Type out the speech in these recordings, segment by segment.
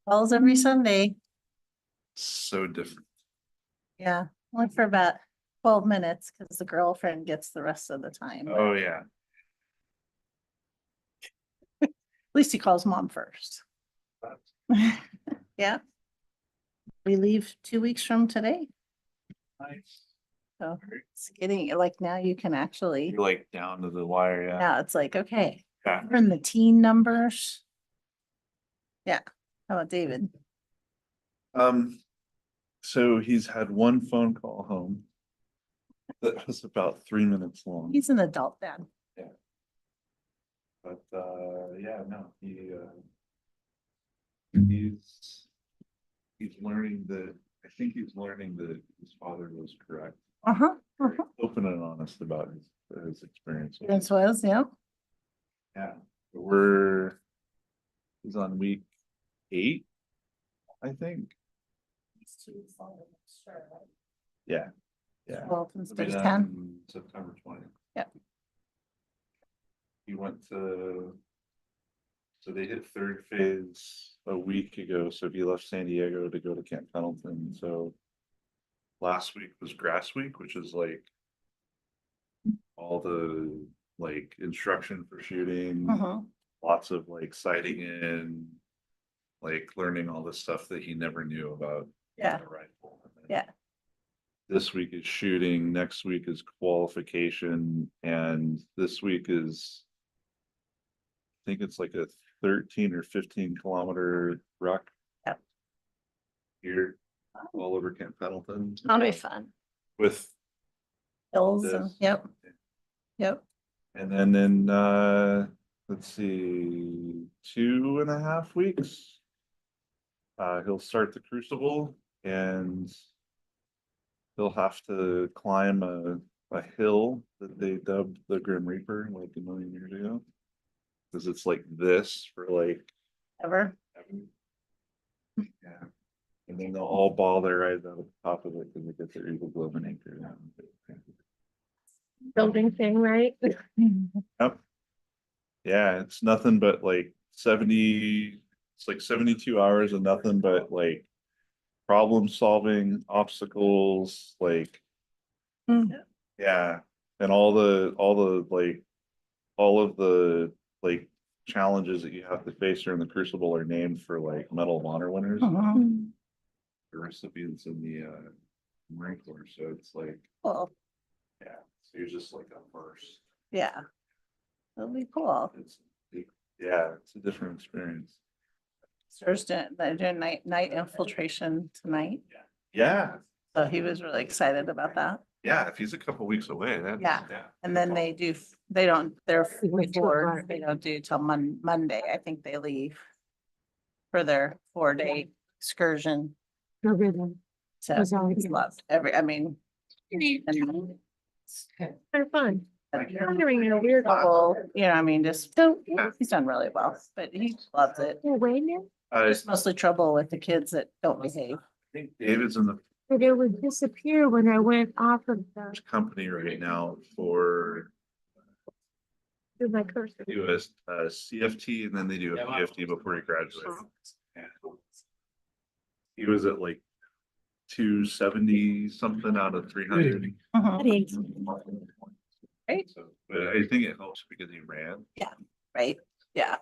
Dalles every Sunday. So different. Yeah, only for about 12 minutes because the girlfriend gets the rest of the time. but Oh, yeah. At least he calls mom first. Yeah. We leave 2 weeks from today. Nice. So it's getting like now you can actually, You're like down to the wire, yeah. now it's like, okay, Yeah. we're in the teen numbers. Yeah. How about David? So he's had one phone call home. That was about 3 minutes long. He's an adult dad. But yeah, no, he's learning that I think he's learning that his father was correct. Uh-huh. Very open and honest about his experience. This was, yeah. Yeah. He's on week 8, I think. Yeah. Yeah. Well, It'll instead be of done 10. in September 20th. Yeah. He went so they hit 3rd phase a week ago. So he left San Diego to go to Camp Pendleton. So last week was grass week, which is like all the like instruction for shooting, Uh-huh. lots of like sighting in, like learning all the stuff that he never knew about Yeah. the rifle. And then Yeah. this week is shooting, next week is qualification, and this week is, I think it's like a 13 or 15 kilometer ruck. Yep. Here, all over Camp Pendleton. That'll be fun. With Hills and, this. yep. Yep. And then in let's see, 2.5 weeks, he'll start the Crucible, and he'll have to climb a hill that they dubbed the Grim Reaper like a million years ago. Because it's like this for like Ever. yeah. And then they'll all ball their eyes out of the top of it because they get their evil glowing anchor. Building thing, right? Yep. Yeah, it's nothing but like 72 hours of nothing but like problem solving, obstacles, like yeah. And all of the like challenges that you have to face during the Crucible are named for like Medal of Honor winners, Uh-huh. the recipients in the Marine Corps. So it's like, Cool. yeah, so you're just like immersed. Yeah. That'll be cool. Yeah, it's a different experience. Thursday, they're doing night infiltration tonight. Yeah, So he was really excited about that. yeah. If he's a couple weeks away, that's Yeah. And then they're before, they don't do till Monday. I think they leave for their 4-day excursion. No good one. So Was all he's good. loved and They're fun. Wondering in a weird couple, you know, I mean, just, he's done really well, but he loves it. They're waiting. There's mostly trouble with the kids that don't behave. I think David's in the But it would disappear when I went off of the, company right now for through my cursor. do a CFT, and then they do a PFT before he graduates. Yeah. He was at like 270 something out of 300. Right, So, but I think it helps because he ran right, yeah,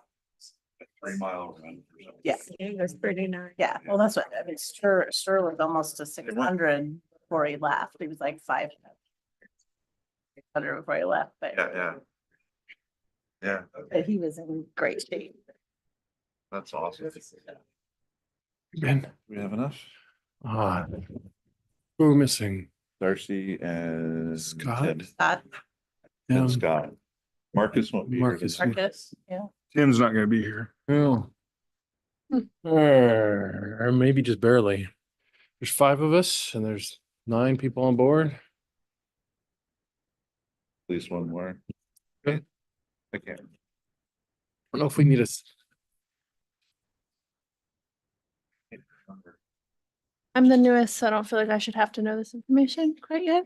a 3-mile run. or something. yeah, It was pretty nice. yeah. Well, that's what, I mean, Stir was almost to 600 before he left. He was like 500 before he left, but Yeah. but he was in great shape. That's awesome. Ben, Do we have enough? who are missing? Darcy and Scott? Ted Scott, and Scott. Marcus won't be here. Marcus. Marcus, yeah. Tim's not gonna be here. Well. Or maybe just barely. There's 5 of us and there's 9 people on board. At least one more. Okay. Okay. I don't know if we need a. I'm the newest, so I don't feel like I should have to know this information quite yet.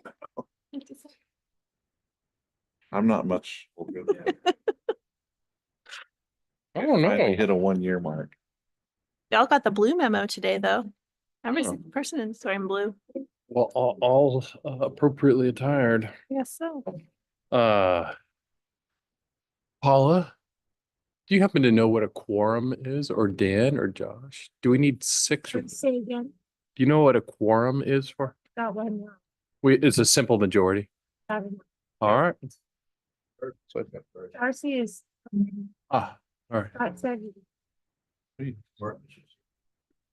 I'm not much. older than that. I don't I know. hit a 1-year mark. They all got the blue memo today, though. Every Oh. single person is wearing blue. Well, all appropriately attired. Yes, so. Paula, do you happen to know what a quorum is, or Dan or Josh? Do we need 6 or do Say again, you know what a quorum is for? got one more. It's a simple majority. Got one more. All right. Darcy is. Ah, all right. Got 70.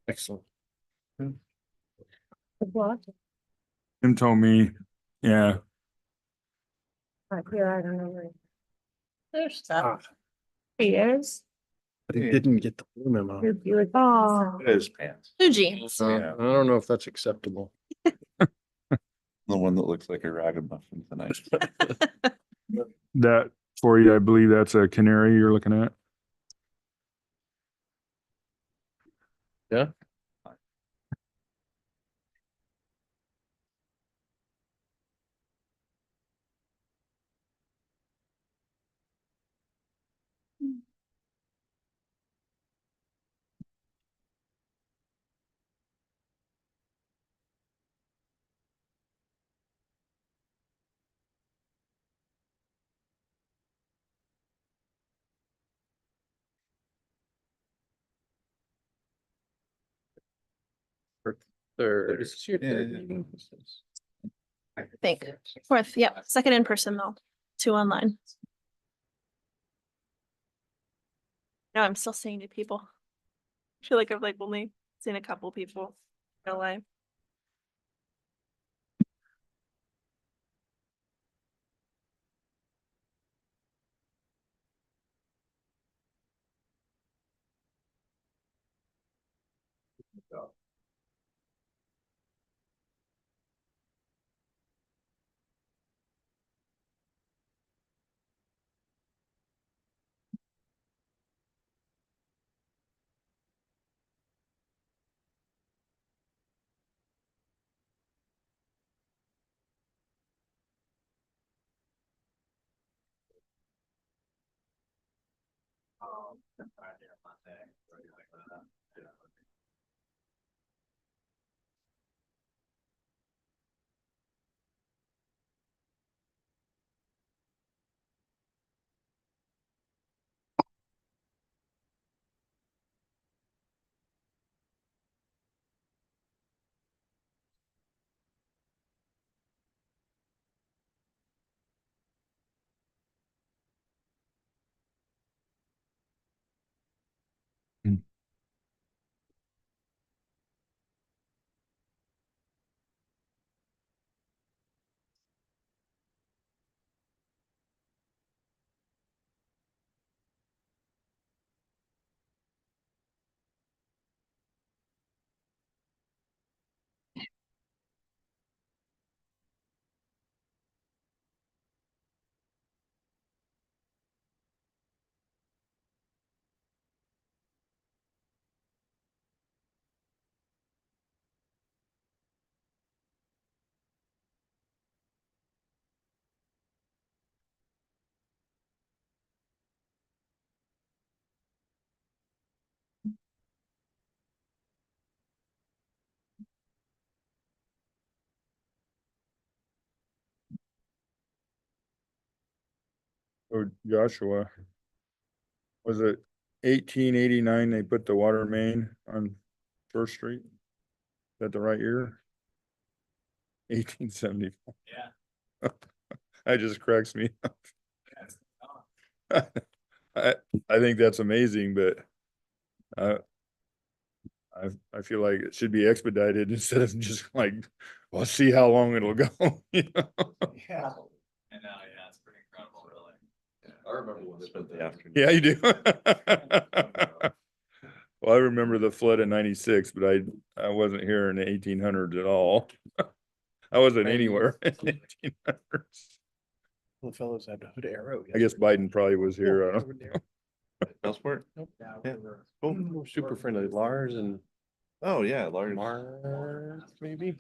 Excellent. The block, Tim told me, yeah, but here, I don't know where There's stuff. he is. But he didn't get the blue memo. Oh, It is pants. Blue jeans. Yeah. I don't know if that's acceptable. The one that looks like a ragamuffin tonight. that for you, I believe that's a canary you're looking at. Yeah. Third. Is this your third Yeah. meeting? I think. Fourth, yep. Second in person though. 2 online. No, I'm still seeing new people. I feel like I've like only seen a couple people in real life. Or Joshua. Was it 1889 they put the water main on First Street? Is that the right year? 1874. Yeah. That just cracks me up. I think that's amazing, but I feel like it should be expedited instead of just like, well, see how long it'll go. You know? Yeah. And yeah, it's pretty incredible, really. I remember when they spent the afternoon. Yeah, you do. Well, I remember the flood in '96, but I wasn't here in the 1800s at all. I wasn't Right. anywhere in the 1800s. The fellows had hood arrow. I guess Biden probably was here. I don't know. Passport? Yeah. Cool. Super friendly. Lars and Oh, yeah, large. Mark, maybe?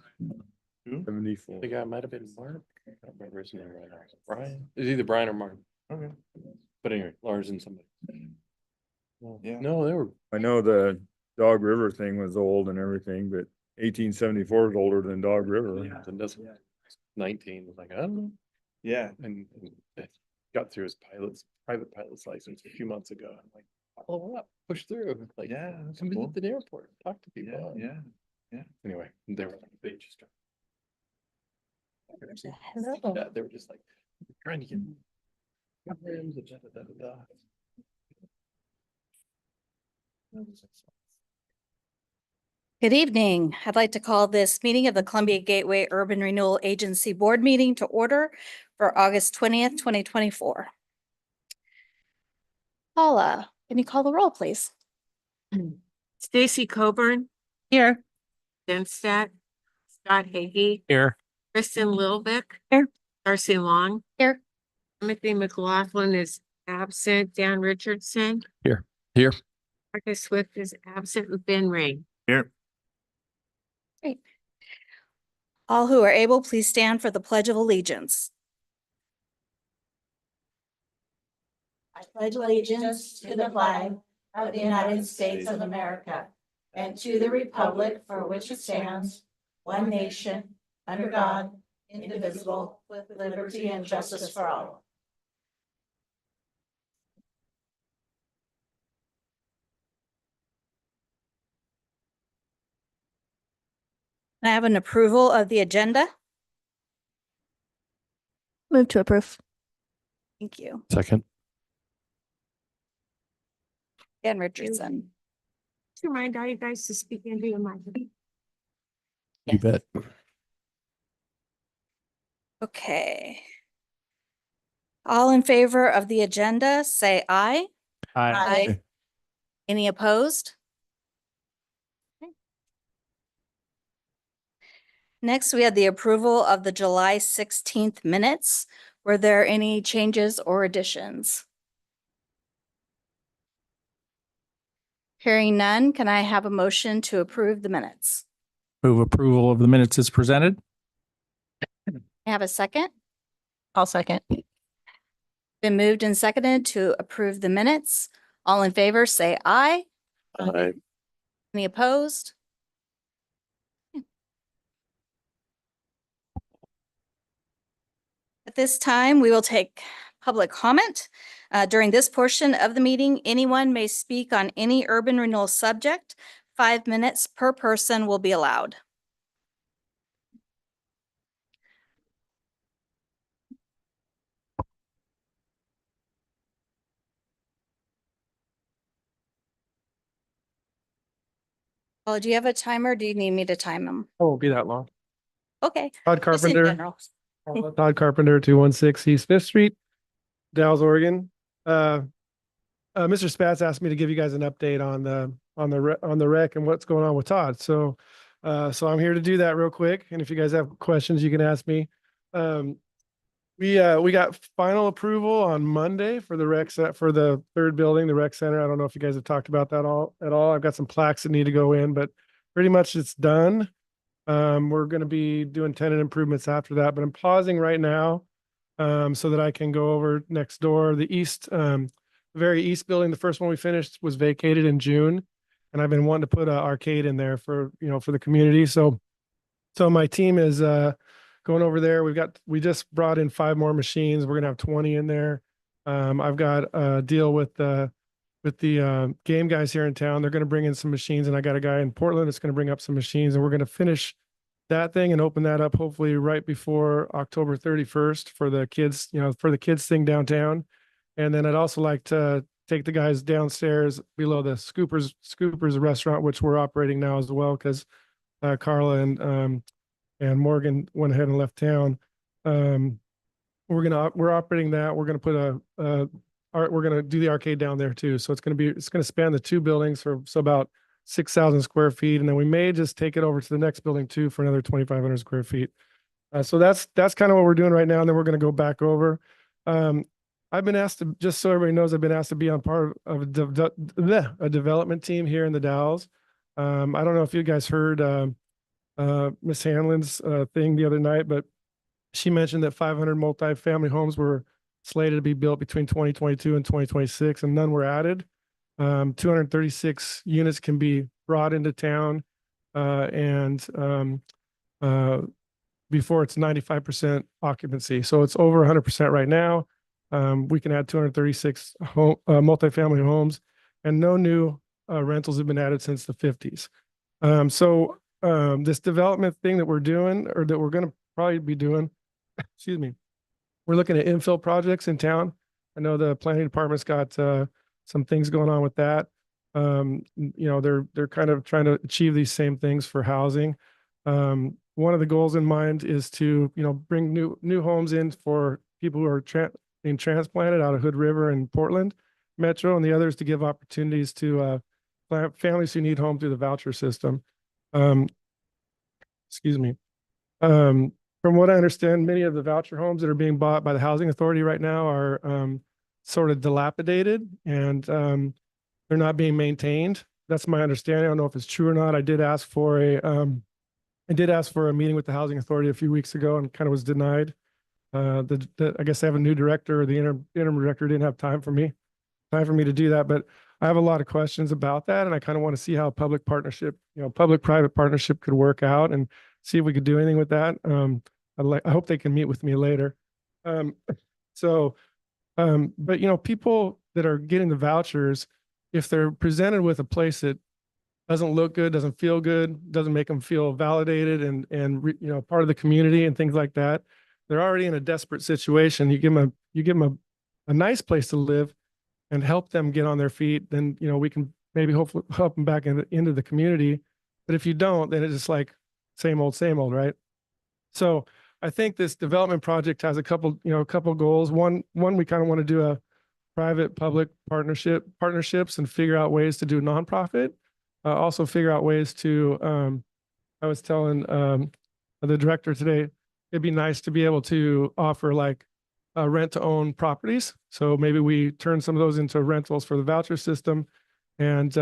74. The guy might have been Mark. I don't remember his name right now. Brian? It's either Brian or Mark. Okay. But anyway, Lars and somebody. Yeah. No, they were I know the Dog River thing was old and everything, but 1874 is older than Dog River. Yeah, and that's 19, was like, I don't know. Yeah. And got through his private pilot's license a few months ago. I'm like, follow up, push through. Like, Yeah, that's come cool. visit the airport, talk to Yeah, people. yeah. Anyway, they just. Hello. Yeah, they were just like, trying to get. programs, da, da, da, da, da. Good evening. I'd like to call this meeting of the Columbia Gateway Urban Renewal Agency Board meeting to order for August 20th, 2024. Paula, can you call the roll, please? Stacy Coburn, Here. Denstadt, Scott Hagee, Here. Kristen Littlevick. Here. Darcy Long. Here. Timothy McLaughlin is absent. Dan Richardson. Here. Marcus Swift is absent. and Ben Ray. Here. All who are able, please stand for the Pledge of Allegiance. I pledge allegiance to the flag of the United States of America and to the republic for which it stands, one nation, under God, indivisible, with liberty and justice for all. I have an approval of the agenda. Move to approve. Thank you. Second. Dan Richardson. To remind all you guys to speak into your mic. You bet. Okay. All in favor of the agenda, say aye. Aye. Any opposed? Okay. Next, we have the approval of the July 16th minutes. Were there any changes or additions? Hearing none, can I have a motion to approve the minutes? Move approval of the minutes as presented. I have a second. I'll second. Been moved and seconded to approve the minutes. All in favor, say aye. Aye. Any opposed? At this time, we will take public comment. During this portion of the meeting, anyone may speak on any urban renewal subject. 5 minutes per person will be allowed. Oh, do you have a timer? Do you need me to time them? It won't be that long. Okay. Todd Just in Carpenter, general. Todd Carpenter, 216 East Fifth Street, Dalles, Oregon. Mr. Spatz asked me to give you guys an update on the wreck and what's going on with Todd. So I'm here to do that real quick. And if you guys have questions, you can ask me. We got final approval on Monday for the rec set for the third building, the rec center. I don't know if you guys have talked about that at all. I've got some plaques that need to go in, but pretty much it's done. We're going to be doing tenant improvements after that, but I'm pausing right now so that I can go over next door. The east, the very east building, the first one we finished was vacated in June, and I've been wanting to put an arcade in there for the community. So my team is going over there. We just brought in 5 more machines. We're gonna have 20 in there. I've got a deal with the game guys here in town. They're gonna bring in some machines, and I got a guy in Portland that's gonna bring up some machines, and we're gonna finish that thing and open that up hopefully right before October 31st for the kids, for the kids thing downtown. And then I'd also like to take the guys downstairs below the Scoopers restaurant, which we're operating now as well, because Carla and Morgan went ahead and left town. We're operating that. We're gonna put we're gonna do the arcade down there too. So it's gonna span the 2 buildings so about 6,000 square feet, and then we may just take it over to the next building too for another 2,500 square feet. So that's kind of what we're doing right now, and then we're gonna go back over. I've been asked to, just so everybody knows, I've been asked to be on part of a development team here in the Dalles. I don't know if you guys heard Miss Hanlon's thing the other night, but she mentioned that 500 multifamily homes were slated to be built between 2022 and 2026, and none were added. 236 units can be brought into town, and before it's 95% occupancy. So it's over 100% right now. We can add 236 multifamily homes, and no new rentals have been added since the 50s. This development thing that we're doing, or that we're going to probably be doing, excuse me, we're looking at infill projects in town. I know the planning department's got some things going on with that. They're kind of trying to achieve these same things for housing. One of the goals in mind is to, bring new homes in for people who are being transplanted out of Hood River and Portland Metro, and the others to give opportunities to families who need home through the voucher system. Excuse me. From what I understand, many of the voucher homes that are being bought by the housing authority right now are sort of dilapidated, and they're not being maintained. That's my understanding. I don't know if it's true or not. I did ask for a meeting with the housing authority a few weeks ago and kind of was denied. I guess they have a new director, or the interim director didn't have time for me to do that. But I have a lot of questions about that, and I kind of want to see how public-private partnership could work out, and see if we could do anything with that. I hope they can meet with me later. But people that are getting the vouchers, if they're presented with a place that doesn't look good, doesn't feel good, doesn't make them feel validated and part of the community and things like that, they're already in a desperate situation. You give them a nice place to live and help them get on their feet, then we can maybe hopefully help them back into the community. But if you don't, then it's just like same old, right? So I think this development project has a couple goals. One, we kind of want to do a private-public partnerships and figure out ways to do nonprofit. Also figure out ways to, I was telling the director today, it'd be nice to be able to offer like rent-to-own properties. So maybe we turn some of those into rentals for the voucher system, and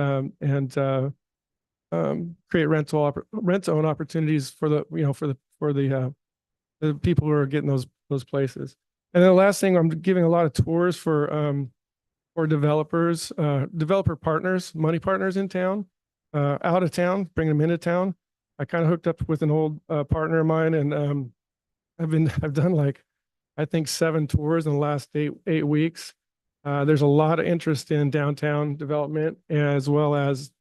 create rent-to-own opportunities for the people who are getting those places. And then the last thing, I'm giving a lot of tours for developers, developer partners, money partners in town, out of town, bring them into town. I kind of hooked up with an old partner of mine, and I've done like, I think 7 tours in the last 8 weeks. There's a lot of interest in downtown development, as well as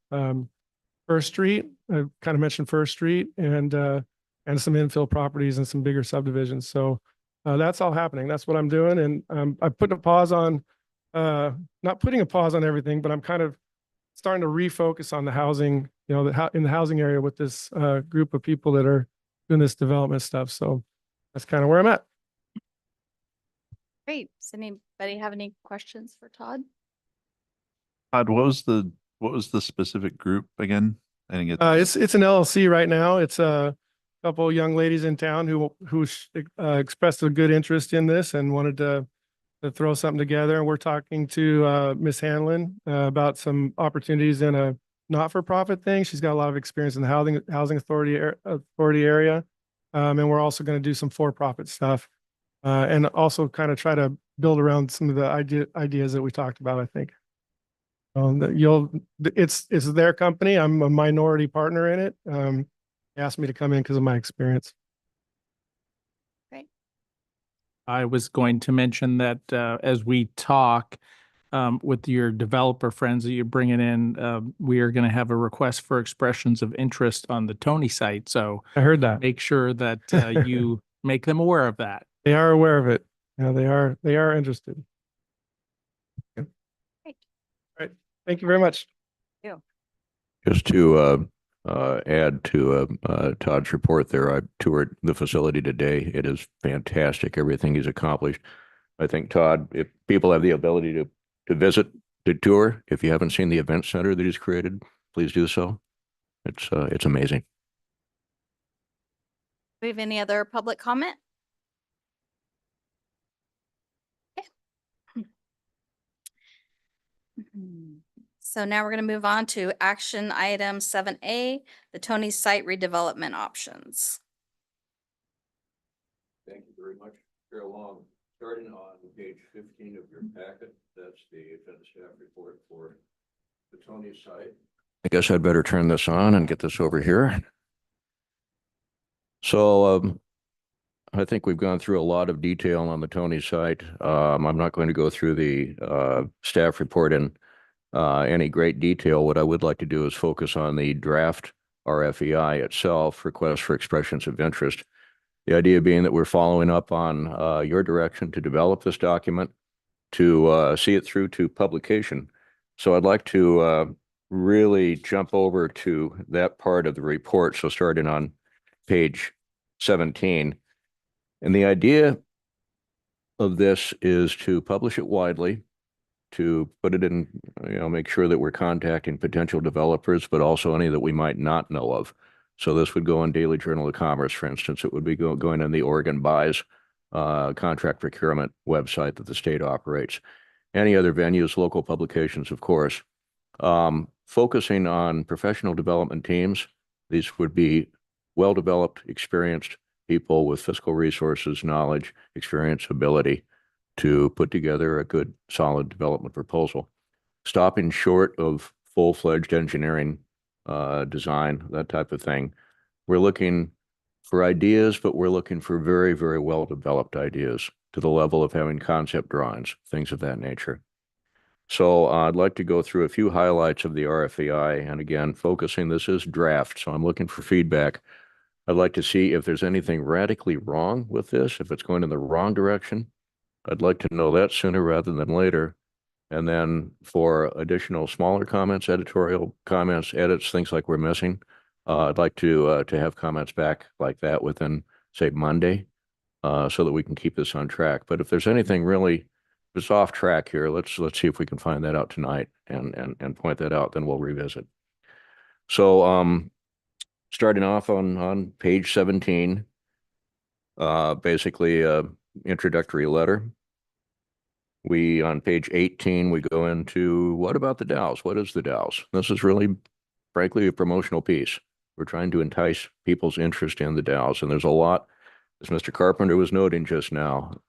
First Street. I kind of mentioned First Street, and some infill properties and some bigger subdivisions. So that's all happening. That's what I'm doing. And I put a pause on, not putting a pause on everything, but I'm kind of starting to refocus on the housing, in the housing area with this group of people that are doing this development stuff. So that's kind of where I'm at. Great. Does anybody have any questions for Todd? Todd, what was the specific group again? I didn't get. It's an LLC right now. It's a couple young ladies in town who expressed a good interest in this and wanted to throw something together. And we're talking to Miss Hanlon about some opportunities in a not-for-profit thing. She's got a lot of experience in the housing authority area, and we're also going to do some for-profit stuff, and also kind of try to build around some of the ideas that we talked about. I think. It's their company. I'm a minority partner in it. They asked me to come in because of my experience. I was going to mention that as we talk with your developer friends that you're bringing in, we are going to have a request for expressions of interest on the Tony site. So I heard that. make sure that you make them aware of that. They are aware of it. Yeah, they are interested. Okay. Great. All right. Thank you very much. Just to add to Todd's report there, I toured the facility today. It is fantastic, everything he's accomplished. I think, Todd, if people have the ability to visit the tour, if you haven't seen the event center that he's created, please do so. It's amazing. Do we have any other public comment? Okay. So now we're going to move on to action item 7A, the Tony site redevelopment options. Thank you very much. Here along, starting on page 15 of your packet, that's the agenda staff report for The Tony site. I guess I'd better turn this on and get this over here. So I think we've gone through a lot of detail on the Tony site. I'm not going to go through the staff report in any great detail. What I would like to do is focus on the draft RFEI itself, request for expressions of interest. The idea being that we're following up on your direction to develop this document, to see it through to publication. So I'd like to really jump over to that part of the report. So starting on page 17. And the idea of this is to publish it widely, to put it in, make sure that we're contacting potential developers, but also any that we might not know of. So this would go on Daily Journal of Commerce, for instance. It would be going on the Oregon Buys contract procurement website that the state operates. Any other venues, local publications, of course. Focusing on professional development teams. These would be well-developed, experienced people with fiscal resources, knowledge, experience, ability to put together a good, solid development proposal. Stopping short of full-fledged engineering, design, that type of thing. We're looking for ideas, but we're looking for very, very well-developed ideas to the level of having concept drawings, things of that nature. So I'd like to go through a few highlights of the RFEI, and again, focusing, this is draft, so I'm looking for feedback. I'd like to see if there's anything radically wrong with this, if it's going in the wrong direction. I'd like to know that sooner rather than later. And then for additional smaller comments, editorial comments, edits, things like we're missing, I'd like to have comments back like that within, say, Monday, so that we can keep this on track. But if there's anything really that's off track here, let's see if we can find that out tonight and point that out. Then we'll revisit. So starting off on page 17, basically introductory letter. On page 18, we go into what about the Dalles? What is the Dalles? This is really, frankly, a promotional piece. We're trying to entice people's interest in the Dalles, and there's a lot, as Mr. Carpenter was noting just now.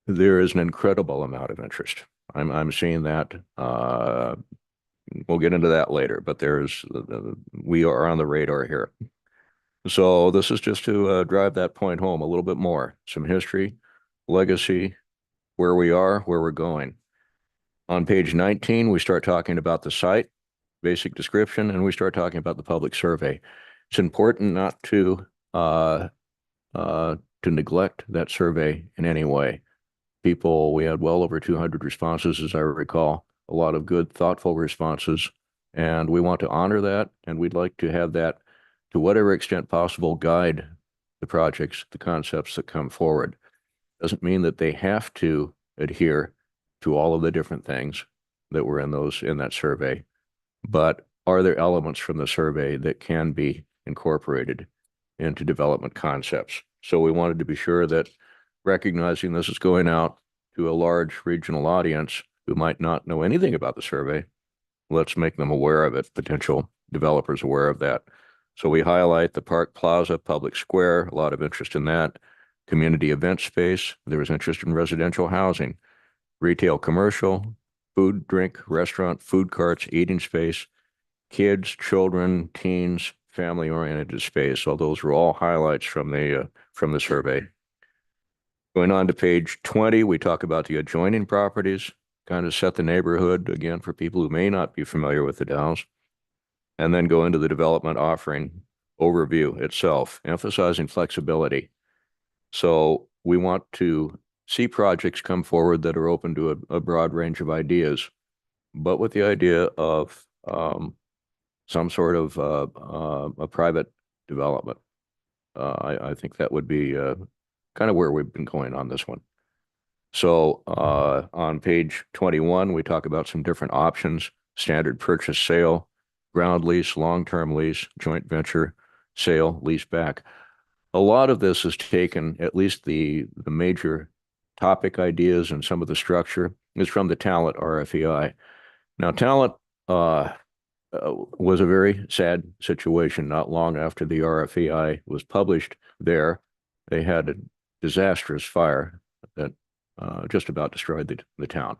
There is an incredible amount of interest. I'm seeing that. We'll get into that later, but we are on the radar here. So this is just to drive that point home a little bit more. Some history, legacy, where we are, where we're going. On page 19, we start talking about the site, basic description, and we start talking about the public survey. It's important not to neglect that survey in any way. We had well over 200 responses, as I recall, a lot of good, thoughtful responses, and we want to honor that, and we'd like to have that, to whatever extent possible, guide the projects, the concepts that come forward. Doesn't mean that they have to adhere to all of the different things that were in that survey, but are there elements from the survey that can be incorporated into development concepts? So we wanted to be sure that, recognizing this is going out to a large regional audience who might not know anything about the survey, let's make them aware of it, potential developers aware of that. So we highlight the Park Plaza Public Square, a lot of interest in that. Community event space, there was interest in residential housing, retail, commercial, food, drink, restaurant, food carts, eating space, kids, children, teens, family-oriented space. So those were all highlights from the survey. Going on to page 20, we talk about the adjoining properties, kind of set the neighborhood, again, for people who may not be familiar with the Dalles, and then go into the development offering overview itself, emphasizing flexibility. So we want to see projects come forward that are open to a broad range of ideas, but with the idea of some sort of a private development. I think that would be kind of where we've been going on this one. So on page 21, we talk about some different options: standard purchase sale, ground lease, long-term lease, joint venture, sale, lease back. A lot of this is taken, at least the major topic ideas and some of the structure is from the talent RFEI. Now, talent was a very sad situation. Not long after the RFEI was published there, they had a disastrous fire that just about destroyed the town.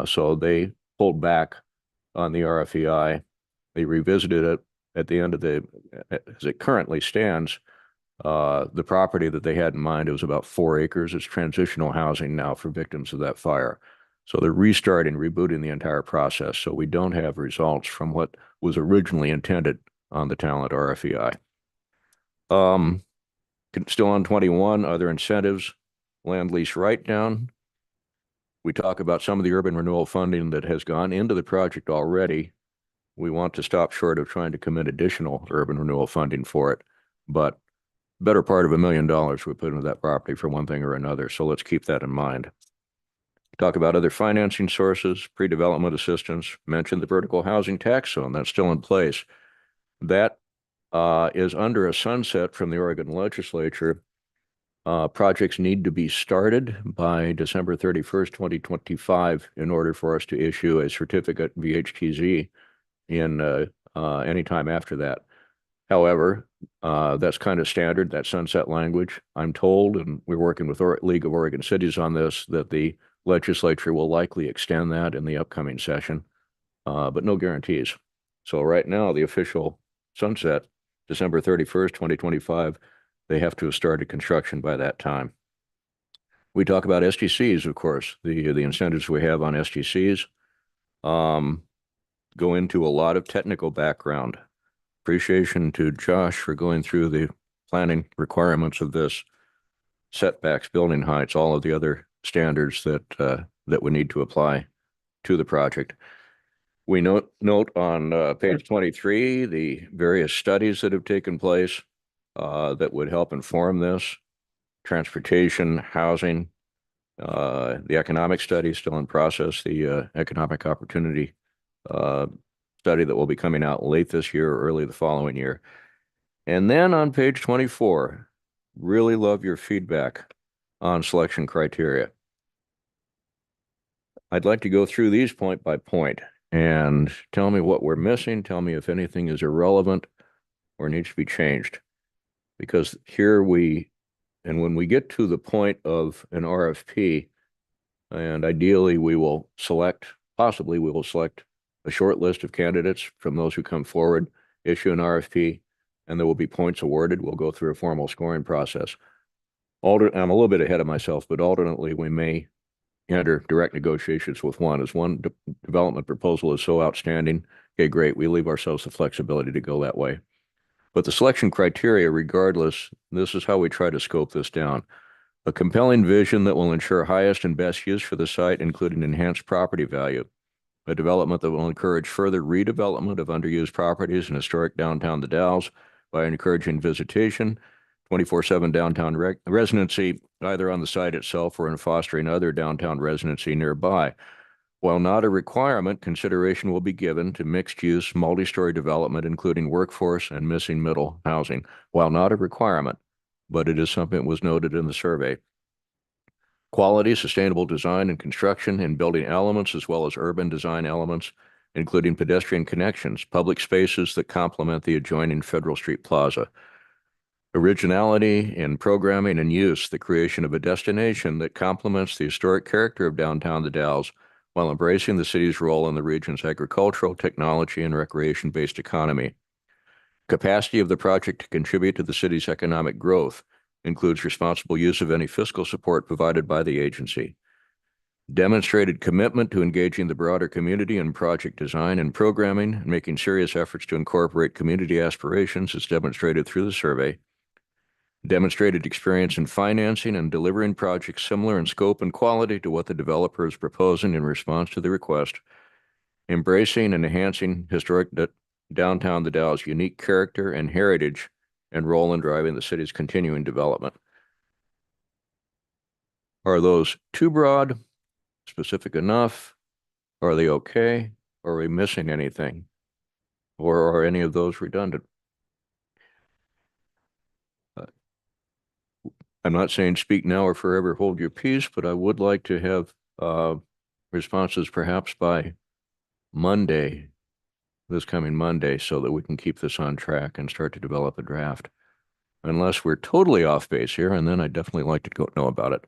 So they pulled back on the RFEI. They revisited it at the end of as it currently stands. The property that they had in mind, it was about 4 acres. It's transitional housing now for victims of that fire. So they're rebooting the entire process. So we don't have results from what was originally intended on the talent RFEI. Still on 21, other incentives, land lease write-down. We talk about some of the urban renewal funding that has gone into the project already. We want to stop short of trying to commit additional urban renewal funding for it, but better part of $1 million we put into that property for one thing or another. So let's keep that in mind. Talk about other financing sources, pre-development assistance, mentioned the vertical housing tax zone, that's still in place. That is under a sunset from the Oregon legislature. Projects need to be started by December 31st, 2025 in order for us to issue a certificate VHTZ in any time after that. However, that's kind of standard, that sunset language. I'm told, and we're working with League of Oregon Cities on this, that the legislature will likely extend that in the upcoming session, but no guarantees. So right now, the official sunset, December 31st, 2025, they have to have started construction by that time. We talk about STCs, of course, the incentives we have on STCs go into a lot of technical background. Appreciation to Josh for going through the planning requirements of this, setbacks, building heights, all of the other standards that we need to apply to the project. We note on page 23 the various studies that have taken place that would help inform this. Transportation, housing, the economic study is still in process, the economic opportunity study that will be coming out late this year or early the following year. And then on page 24, really love your feedback on selection criteria. I'd like to go through these point by point and tell me what we're missing. Tell me if anything is irrelevant or needs to be changed. Because here and when we get to the point of an RFP, and ideally possibly we will select a short list of candidates from those who come forward, issue an RFP, and there will be points awarded. We'll go through a formal scoring process. I'm a little bit ahead of myself, but alternately we may enter direct negotiations with one. As one development proposal is so outstanding, okay, great, we leave ourselves the flexibility to go that way. But the selection criteria, regardless, this is how we try to scope this down. A compelling vision that will ensure highest and best use for the site, including enhanced property value. A development that will encourage further redevelopment of underused properties in historic downtown the Dalles by encouraging visitation, 24/7 downtown residency, either on the site itself or in fostering other downtown residency nearby. While not a requirement, consideration will be given to mixed-use, multi-story development, including workforce and missing middle housing. While not a requirement, but it is something that was noted in the survey. Quality, sustainable design and construction in building elements as well as urban design elements, including pedestrian connections, public spaces that complement the adjoining Federal Street Plaza. Originality in programming and use, the creation of a destination that complements the historic character of downtown the Dalles while embracing the city's role in the region's agricultural, technology, and recreation-based economy. Capacity of the project to contribute to the city's economic growth includes responsible use of any fiscal support provided by the agency. Demonstrated commitment to engaging the broader community in project design and programming, and making serious efforts to incorporate community aspirations as demonstrated through the survey. Demonstrated experience in financing and delivering projects similar in scope and quality to what the developer is proposing in response to the request. Embracing and enhancing historic downtown the Dalles' unique character and heritage and role in driving the city's continuing development. Are those too broad, specific enough? Are they okay? Are we missing anything? Or are any of those redundant? I'm not saying speak now or forever hold your peace, but I would like to have responses perhaps by Monday, this coming Monday, so that we can keep this on track and start to develop a draft. Unless we're totally off base here, and then I'd definitely like to know about it.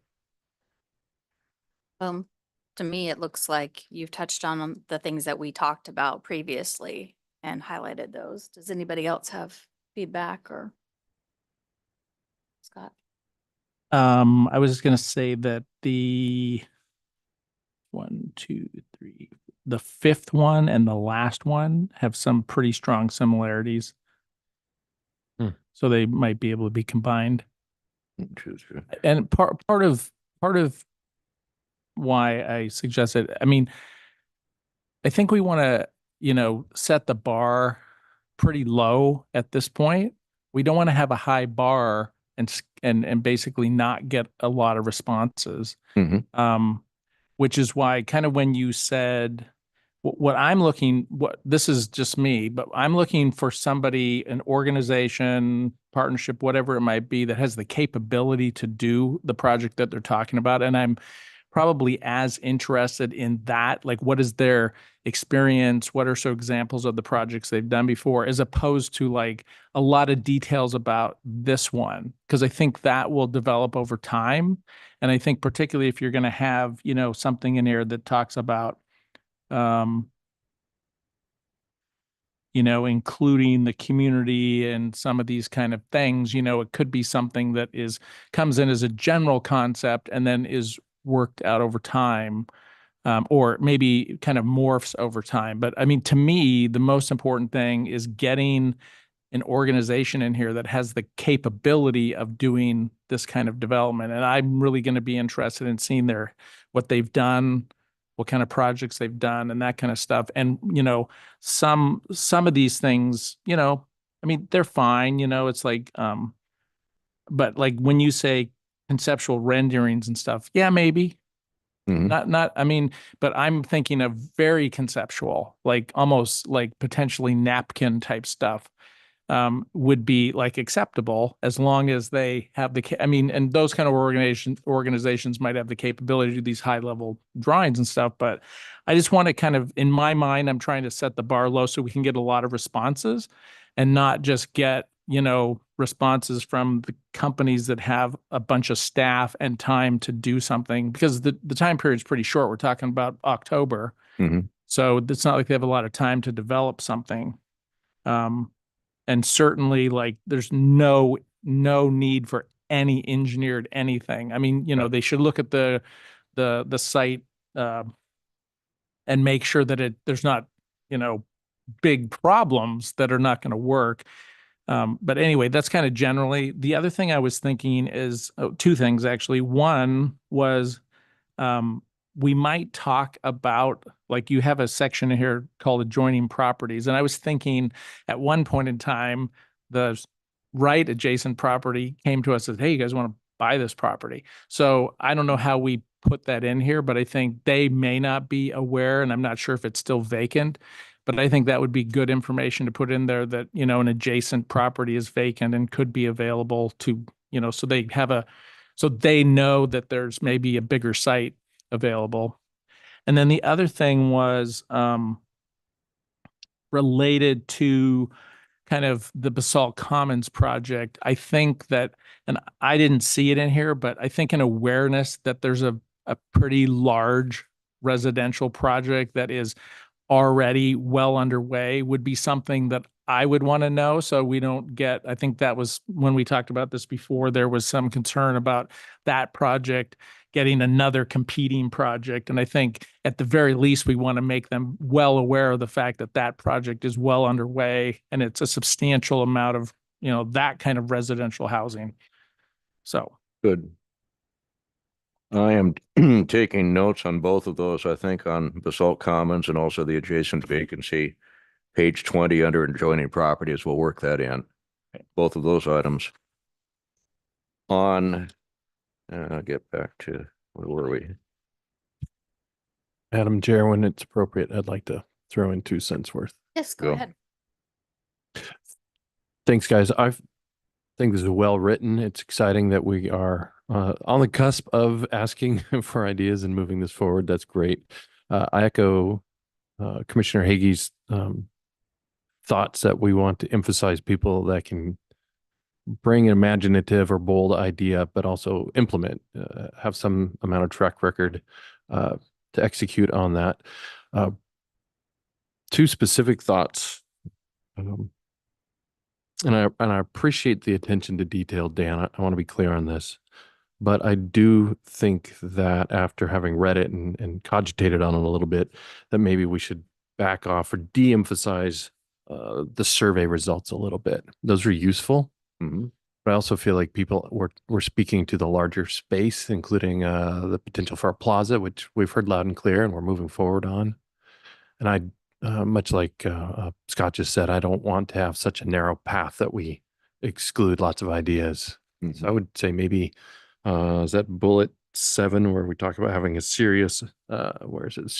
to me, it looks like you've touched on the things that we talked about previously and highlighted those. Does anybody else have feedback or? Scott? I was just gonna say that the 1, 2, 3, the fifth one and the last one have some pretty strong similarities. Hmm. So they might be able to be combined. True. And part of why I suggested, I mean, I think we want to, set the bar pretty low at this point. We don't want to have a high bar and basically not get a lot of responses. Mhm. Which is why kind of when you said what this is just me, but I'm looking for somebody, an organization, partnership, whatever it might be, that has the capability to do the project that they're talking about. And I'm probably as interested in that, like what is their experience, what are some examples of the projects they've done before, as opposed to like a lot of details about this one, because I think that will develop over time. And I think particularly if you're going to have, something in here that talks about, including the community and some of these kind of things, it could be something that comes in as a general concept and then is worked out over time, or maybe kind of morphs over time. But I mean, to me, the most important thing is getting an organization in here that has the capability of doing this kind of development. And I'm really going to be interested in seeing what they've done, what kind of projects they've done, and that kind of stuff. And, some of these things, I mean, they're fine, it's like, but like when you say conceptual renderings and stuff, yeah, maybe. Mhm. I mean, but I'm thinking of very conceptual, like almost like potentially napkin type stuff, would be like acceptable as long as they have I mean, and those kind of organizations might have the capability to do these high level drawings and stuff. But I just want to kind of, in my mind, I'm trying to set the bar low so we can get a lot of responses and not just get, responses from the companies that have a bunch of staff and time to do something, because the time period is pretty short. We're talking about October. Mhm. So it's not like they have a lot of time to develop something. And certainly like there's no need for any engineered anything. I mean, they should look at the site, and make sure that there's not, big problems that are not going to work. But anyway, that's kind of generally. The other thing I was thinking is two things actually. One was, we might talk about, like, you have a section in here called adjoining properties. And I was thinking at one point in time, the right adjacent property came to us and said, hey, you guys want to buy this property? So I don't know how we put that in here, but I think they may not be aware, and I'm not sure if it's still vacant. But I think that would be good information to put in there, that, an adjacent property is vacant and could be available to, so they know that there's maybe a bigger site available. And then the other thing was, related to kind of the Basalt Commons project. I think that, and I didn't see it in here, but I think an awareness that there's a pretty large residential project that is already well underway would be something that I would want to know. So we don't get, I think that was when we talked about this before, there was some concern about that project getting another competing project. And I think at the very least, we want to make them well aware of the fact that that project is well underway and it's a substantial amount of, that kind of residential housing. So. Good. I am taking notes on both of those, I think on Basalt Commons and also the adjacent vacancy. Page 20 under adjoining properties, we'll work that in. Both of those items. On, I'll get back to, where were we? Madam Chair, when it's appropriate, I'd like to throw in 2 cents worth. Yes, go Go. ahead. Thanks, guys. I think this is well written. It's exciting that we are on the cusp of asking for ideas and moving this forward. That's great. I echo Commissioner Hagee's thoughts that we want to emphasize people that can bring an imaginative or bold idea, but also implement, have some amount of track record to to execute on that. Two specific thoughts. And I appreciate the attention to detail, Dan. I want to be clear on this. But I do think that after having read it and cogitated on it a little bit, that maybe we should back off or de-emphasize the survey results a little bit. Those are useful. But I also feel like people were speaking to the larger space, including the potential for a plaza, which we've heard loud and clear and we're moving forward on. And I, much like Scott just said, I don't want to have such a narrow path that we exclude lots of ideas. So I would say maybe, is that bullet 7 where we talk about having a serious, where is it?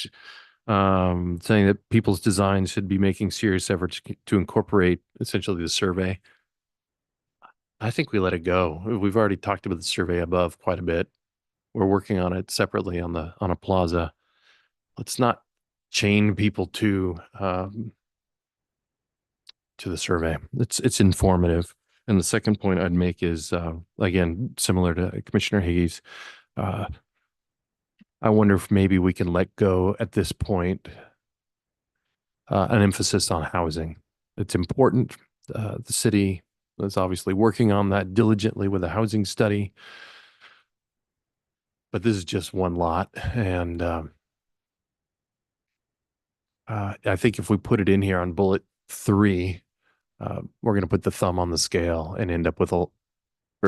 Saying that people's designs should be making serious efforts to incorporate essentially the survey. I think we let it go. We've already talked about the survey above quite a bit. We're working on it separately on a plaza. Let's not chain people to the survey. It's informative. And the second point I'd make is again similar to Commissioner Higgies. I wonder if maybe we can let go at this point an emphasis on housing. It's important. The city is obviously working on that diligently with a housing study. But this is just one lot. And I think if we put it in here on bullet 3, we're going to put the thumb on the scale and end up with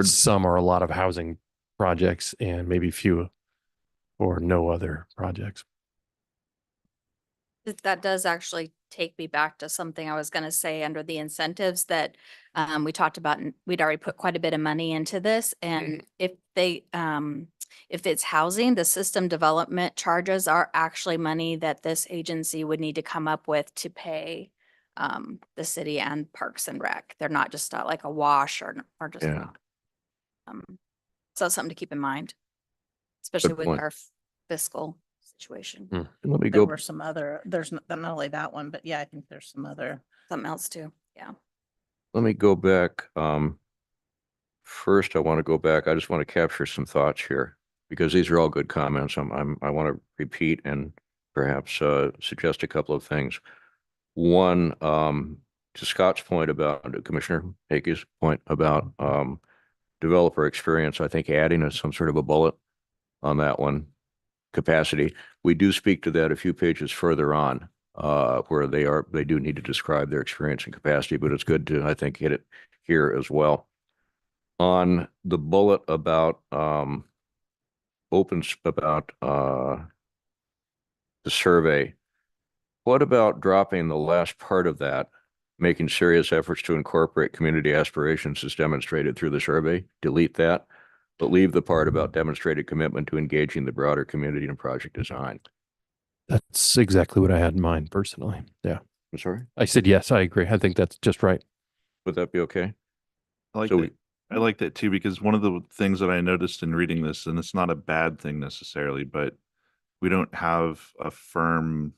some or a lot of housing projects and maybe few or no other projects. That does actually take me back to something I was going to say under the incentives that we talked about. And we'd already put quite a bit of money into this. And if it's housing, the system development charges are actually money that this agency would need to come up with to pay the city and Parks and Rec. They're not just like a wash or just not. So that's something to keep in mind, especially with point. our fiscal situation. Let me There go. were some other, there's not only that one, but yeah, I think there's some other. Something else too. Yeah. Let me go back. First, I want to go back. I just want to capture some thoughts here because these are all good comments. I want to repeat and perhaps suggest a couple of things. One, to Scott's point about Commissioner Hickey's point about developer experience, I think adding some sort of a bullet on that one, capacity. We do speak to that a few pages further on, where they do need to describe their experience and capacity, but it's good to, I think, hit it here as well. On the bullet about the survey, what about dropping the last part of that, making serious efforts to incorporate community aspirations as demonstrated through the survey? Delete that, but leave the part about demonstrated commitment to engaging the broader community in project design. That's exactly what I had in mind personally. Yeah. I'm sorry? I said, yes, I agree. I think that's just right. Would that be okay? I like that too, because one of the things that I noticed in reading this, and it's not a bad thing necessarily, but we don't have a firm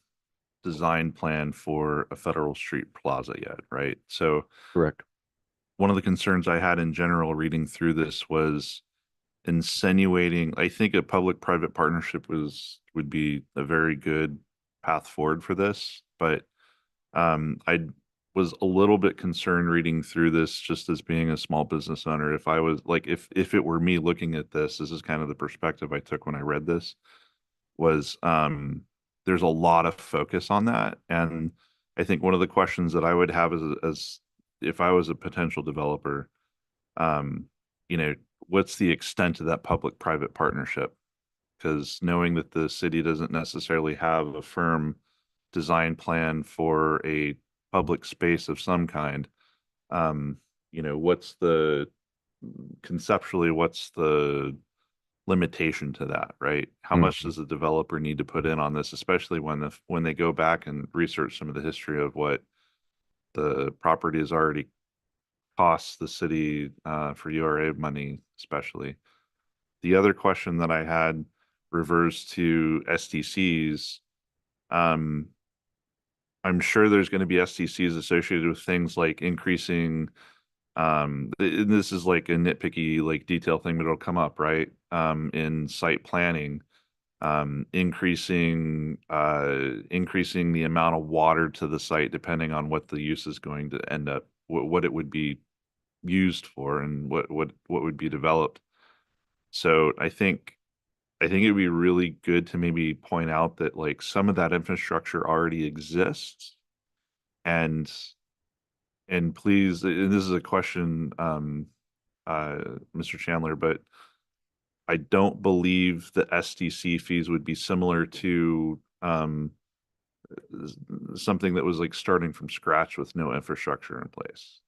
design plan for a Federal Street Plaza yet, right? So Correct. one of the concerns I had in general reading through this was insinuating, I think a public-private partnership would be a very good path forward for this, but I was a little bit concerned reading through this just as being a small business owner. If I was like, if it were me looking at this is kind of the perspective I took when I read this, was there's a lot of focus on that. And I think one of the questions that I would have as if I was a potential developer, what's the extent of that public-private partnership? Because knowing that the city doesn't necessarily have a firm design plan for a public space of some kind, what's the limitation to that, right? How much does the developer need to put in on this, especially when they go back and research some of the history of what the property has already cost the city for URA money, especially. The other question that I had refers to SDCs. I'm sure there's going to be SDCs associated with things like increasing, this is like a nitpicky like detail thing, but it'll come up, right? In site planning, increasing the amount of water to the site depending on what the use is going to end up, what it would be used for and what would be developed. So I think it'd be really good to maybe point out that like some of that infrastructure already exists. And please, and this is a question, Mr. Chandler, but I don't believe the SDC fees would be similar to something that was like starting from scratch with no infrastructure in place.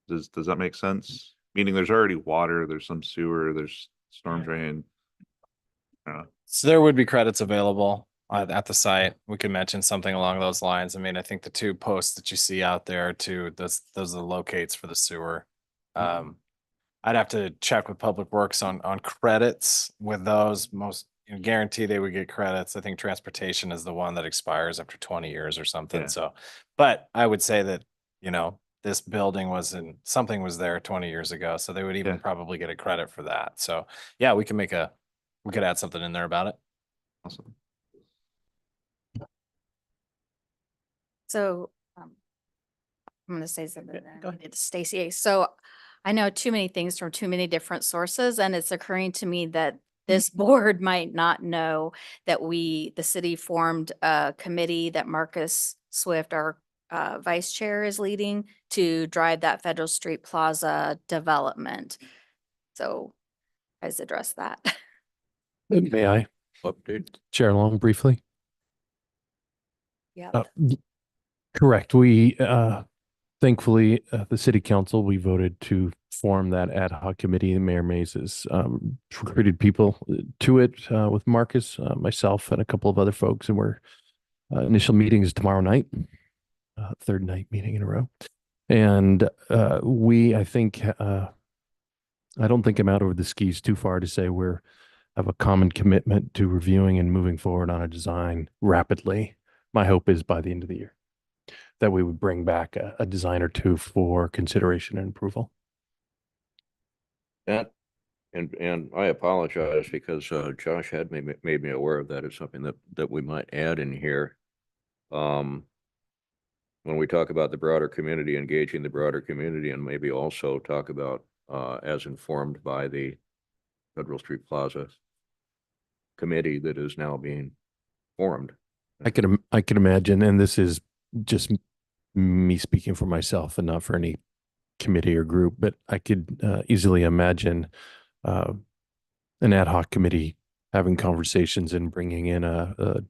Does that make sense? Meaning there's already water, there's some sewer, there's storm drain. So there would be credits available at the site. We could mention something along those lines. I mean, I think the two posts that you see out there too, those are the locates for the sewer. I'd have to check with Public Works on credits with those. Most guarantee they would get credits. I think transportation is the one that expires after 20 years or something. Yeah. So, but I would say that, this building something was there 20 years ago. So they would even Yeah. probably get a credit for that. So yeah, we could add something in there about it. Awesome. So, I'm gonna say something. Go Go ahead. ahead, Stacy. So I know too many things from too many different sources, and it's occurring to me that this board might not know that the city formed a committee that Marcus Swift, our vice chair, is leading to drive that Federal Street Plaza development. So guys address that. May I, Update. Chair Long, briefly? Yeah. Correct. We, thankfully, the city council, we voted to form that ad hoc committee. Mayor Mays has recruited people to it with Marcus, myself, and a couple of other folks. And we're initial meeting is tomorrow night, third night meeting in a row. And I think, I don't think I'm out over the skis too far to say we're have a common commitment to reviewing and moving forward on a design rapidly. My hope is by the end of the year that we would bring back a design or two for consideration and approval. That, and I apologize because Josh had made me aware of that. It's something that we might add in here. When we talk about the broader community, engaging the broader community, and maybe also talk about as informed by the Federal Street Plaza committee that is now being formed. I can imagine, and this is just me speaking for myself and not for any committee or group, but I could easily imagine an ad hoc committee having conversations and bringing in the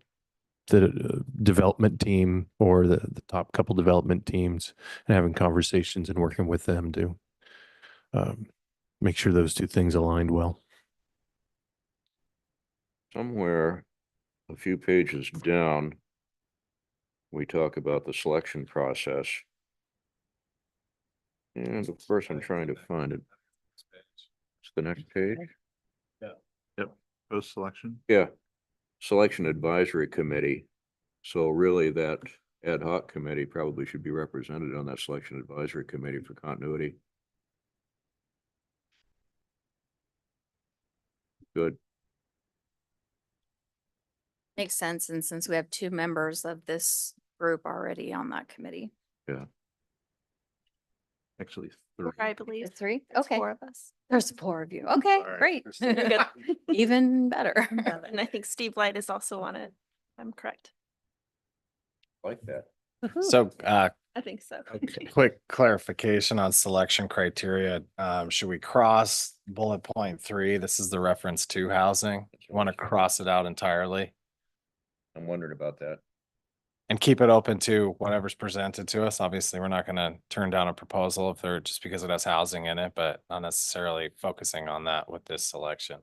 development team or the top couple development teams and having conversations and working with them to make sure those two things aligned well. Somewhere a few pages down, we talk about the selection process. And of course, I'm trying to find it. It's the next page. Yep. Post selection. Yeah. Selection Advisory Committee. So really that ad hoc committee probably should be represented on that Selection Advisory Committee for continuity. Good. Makes sense. And since we have two members of this group already on that committee. Yeah. Actually, Four, I believe. There's three? There's Okay. 4 of us. There's 4 of you. Okay, All right. great. You're good. Even better. And I think Steve Light is also on it. I'm correct. Like that. So, I think so. quick clarification on selection criteria. Should we cross bullet point 3? This is the reference to housing. You want to cross it out entirely I'm wondering about that. and keep it open to whatever's presented to us. Obviously, we're not going to turn down a proposal if they're just because it has housing in it, but not necessarily focusing on that with this selection.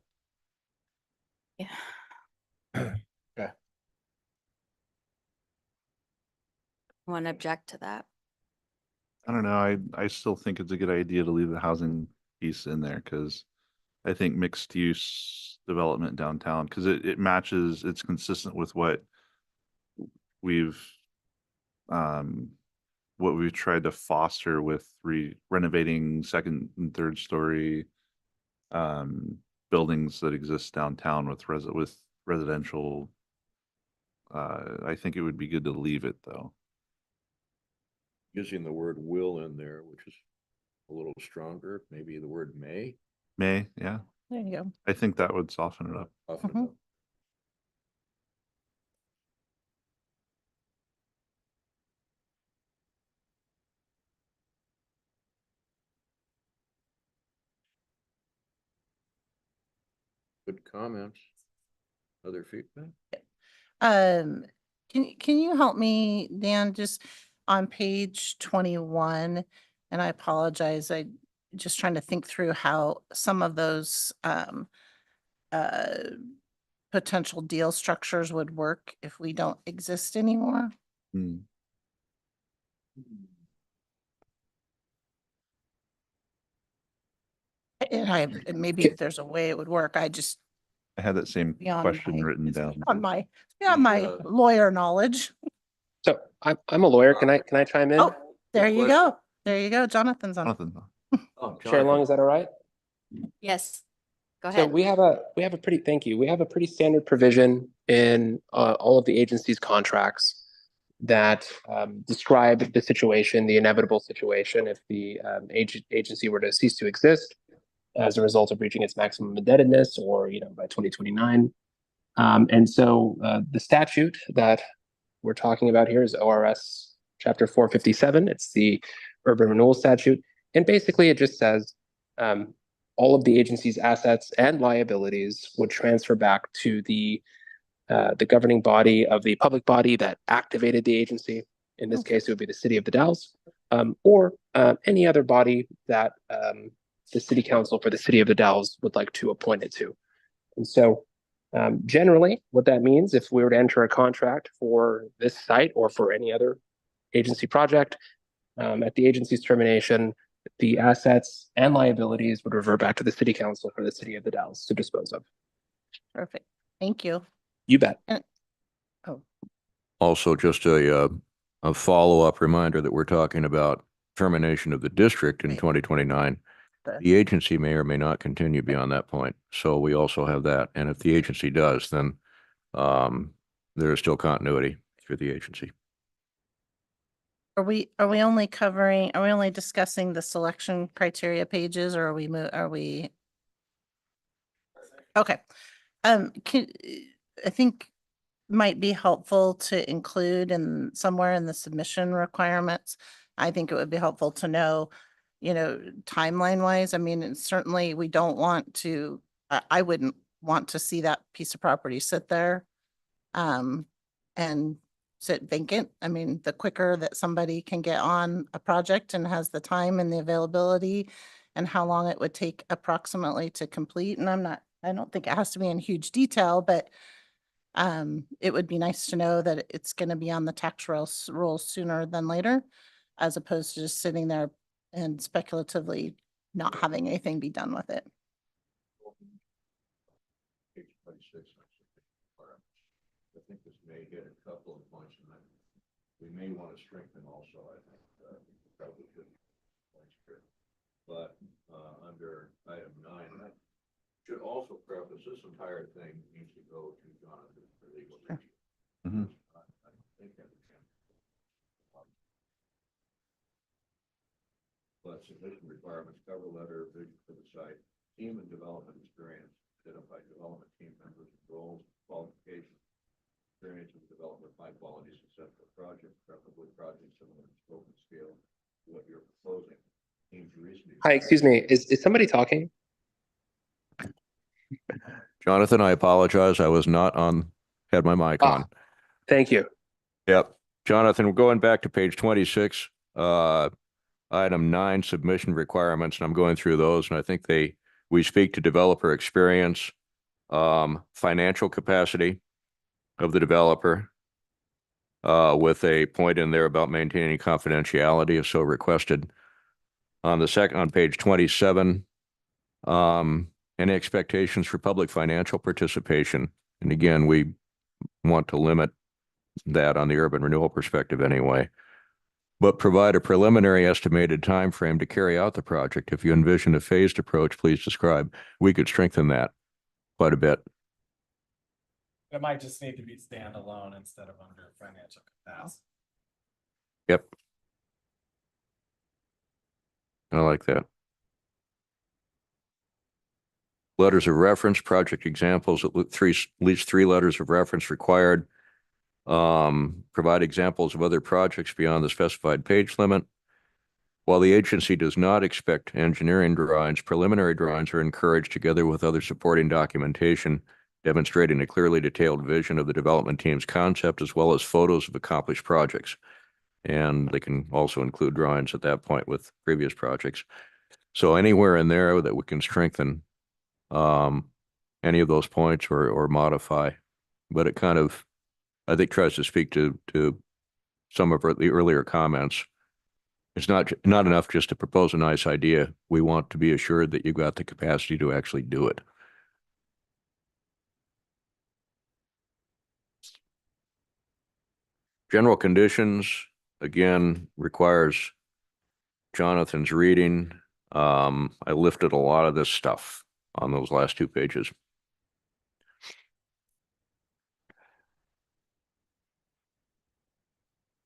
Yeah. Okay. Want to object to that? I don't know. I still think it's a good idea to leave the housing piece in there because I think mixed use development downtown because it matches, it's consistent with what we've tried to foster with renovating second and third story buildings that exist downtown with residential. I think it would be good to leave it though. Using the word will in there, which is a little stronger, maybe the word may. May, yeah, There you go. I think that would soften it up. Soften it Mhm. up. Good comments. Other feedback? Um, can you help me, Dan, just on page 21? And I apologize, I just trying to think through how some of those uh potential deal structures would work if we don't exist anymore. Hmm. And maybe there's a way it would work. I just I had that same beyond question my, written it's down. beyond my lawyer knowledge. So I'm a lawyer. Can I chime in? Oh, there you go. There you go. Jonathan's on. Jonathan, Oh, Chair Long, is that all right? Yes, go So ahead. we have a pretty, thank you. We have a pretty standard provision in all of the agency's contracts that describe the situation, the inevitable situation, if the agency were to cease to exist as a result of reaching its maximum indebtedness, or by 2029. And so the statute that we're talking about here is ORS Chapter 457. It's the Urban Renewal Statute, and basically it just says all of the agency's assets and liabilities would transfer back to the governing body of the public body that activated the agency. In this case, it would be the city of the Dalles, or any other body that the city council for the city of the Dalles would like to appoint it to. And so generally, what that means, if we were to enter a contract for this site or for any other agency project, at the agency's termination, the assets and liabilities would revert back to the city council for the city of the Dalles to dispose of. Perfect. Thank you. You bet. Also, just a follow-up reminder that we're talking about termination of the district in 2029. The agency may or may not continue beyond that point. So we also have that. And if the agency does, then there is still continuity through the agency. Are we only discussing the selection criteria pages, or are we? Okay. I think might be helpful to include in somewhere in the submission requirements. I think it would be helpful to know, timeline wise. I mean, and certainly we don't want to, I wouldn't want to see that piece of property sit there and sit vacant. I mean, the quicker that somebody can get on a project and has the time and the availability and how long it would take approximately to complete. And I don't think it has to be in huge detail, but it would be nice to know that it's going to be on the tax rolls sooner than later, as opposed to just sitting there and speculatively not having anything be done with it. Page 26. I think this may hit a couple of points, and we may want to strengthen also. I think probably should points here, but under item 9, I should also preface this entire thing needs to go to Jonathan for legal review. Mhm. I think that we can. But submission requirements, cover letter, vision for the site, team and development experience, identify development team members, roles, qualifications, experience of development, high quality, successful project, preferably projects similar in scope and scale to what you're proposing. Teams recently. Hi, excuse me. Is somebody talking? Jonathan, I apologize. I was not on, had my mic on. Thank you. Yep. Jonathan, we're going back to page 26, item 9, submission requirements, and I'm going through those, and I think we speak to developer experience, financial capacity of the developer, with a point in there about maintaining confidentiality if so requested. On page 27, any expectations for public financial participation. And again, we want to limit that on the urban renewal perspective anyway, but provide a preliminary estimated time frame to carry out the project. If you envision a phased approach, please describe. We could strengthen that quite a bit. It might just need to be standalone instead of under financial capacity. Yep. I like that. Letters of reference, project examples, at least three letters of reference required. Provide examples of other projects beyond the specified page limit. While the agency does not expect engineering drawings, preliminary drawings are encouraged together with other supporting documentation demonstrating a clearly detailed vision of the development team's concept as well as photos of accomplished projects. And they can also include drawings at that point with previous projects. So anywhere in there that we can strengthen any of those points or modify, but it kind of, I think, tries to speak to some of the earlier comments. It's not enough just to propose a nice idea. We want to be assured that you've got the capacity to actually do it. General conditions, again, requires Jonathan's reading. I lifted a lot of this stuff on those last 2 pages.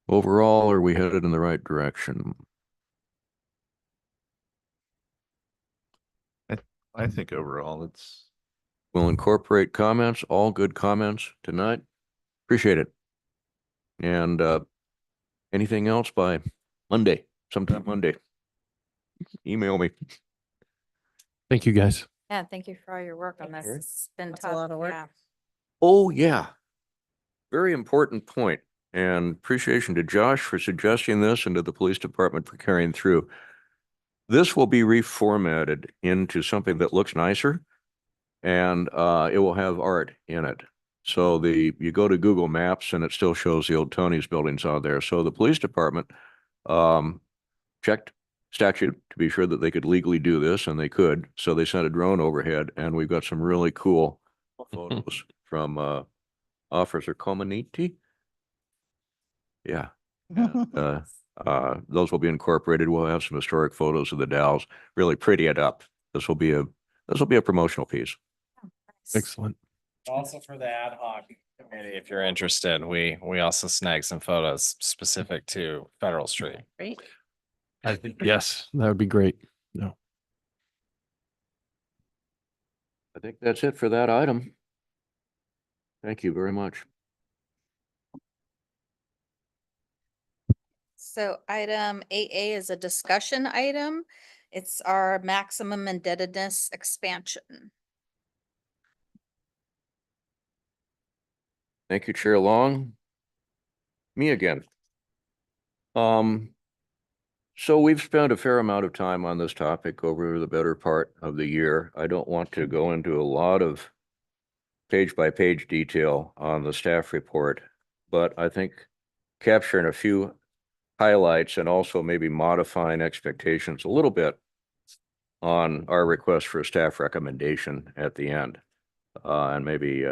Overall, are we headed in the right direction? I think overall it's. We'll incorporate comments, all good comments tonight. Appreciate it. And anything else by Monday, sometime Monday. Email me. Thank you, guys. Yeah, thank you for all your work on this. Sure. It's been That's a tough. lot of work. Yeah. Oh, yeah. Very important point. And appreciation to Josh for suggesting this and to the police department for carrying through. This will be reformatted into something that looks nicer, and it will have art in it. So you go to Google Maps and it still shows the old Tony's buildings on there. So the police department checked statute to be sure that they could legally do this, and they could. So they sent a drone overhead, and we've got some really cool photos from Officer Comaniti. Yeah. And, those will be incorporated. We'll have some historic photos of the Dalles, really pretty it up. This will be a promotional piece. Excellent. Also for the ad hoc committee, if you're interested, we also snagged some photos specific to Federal Street. Great. I think, yes, that would be great. No. I think that's it for that item. Thank you very much. So item 8A is a discussion item. It's our maximum indebtedness expansion. Thank you, Chair Long. Me again. So we've spent a fair amount of time on this topic over the better part of the year. I don't want to go into a lot of page by page detail on the staff report, but I think capturing a few highlights and also maybe modifying expectations a little bit on our request for a staff recommendation at the end, and maybe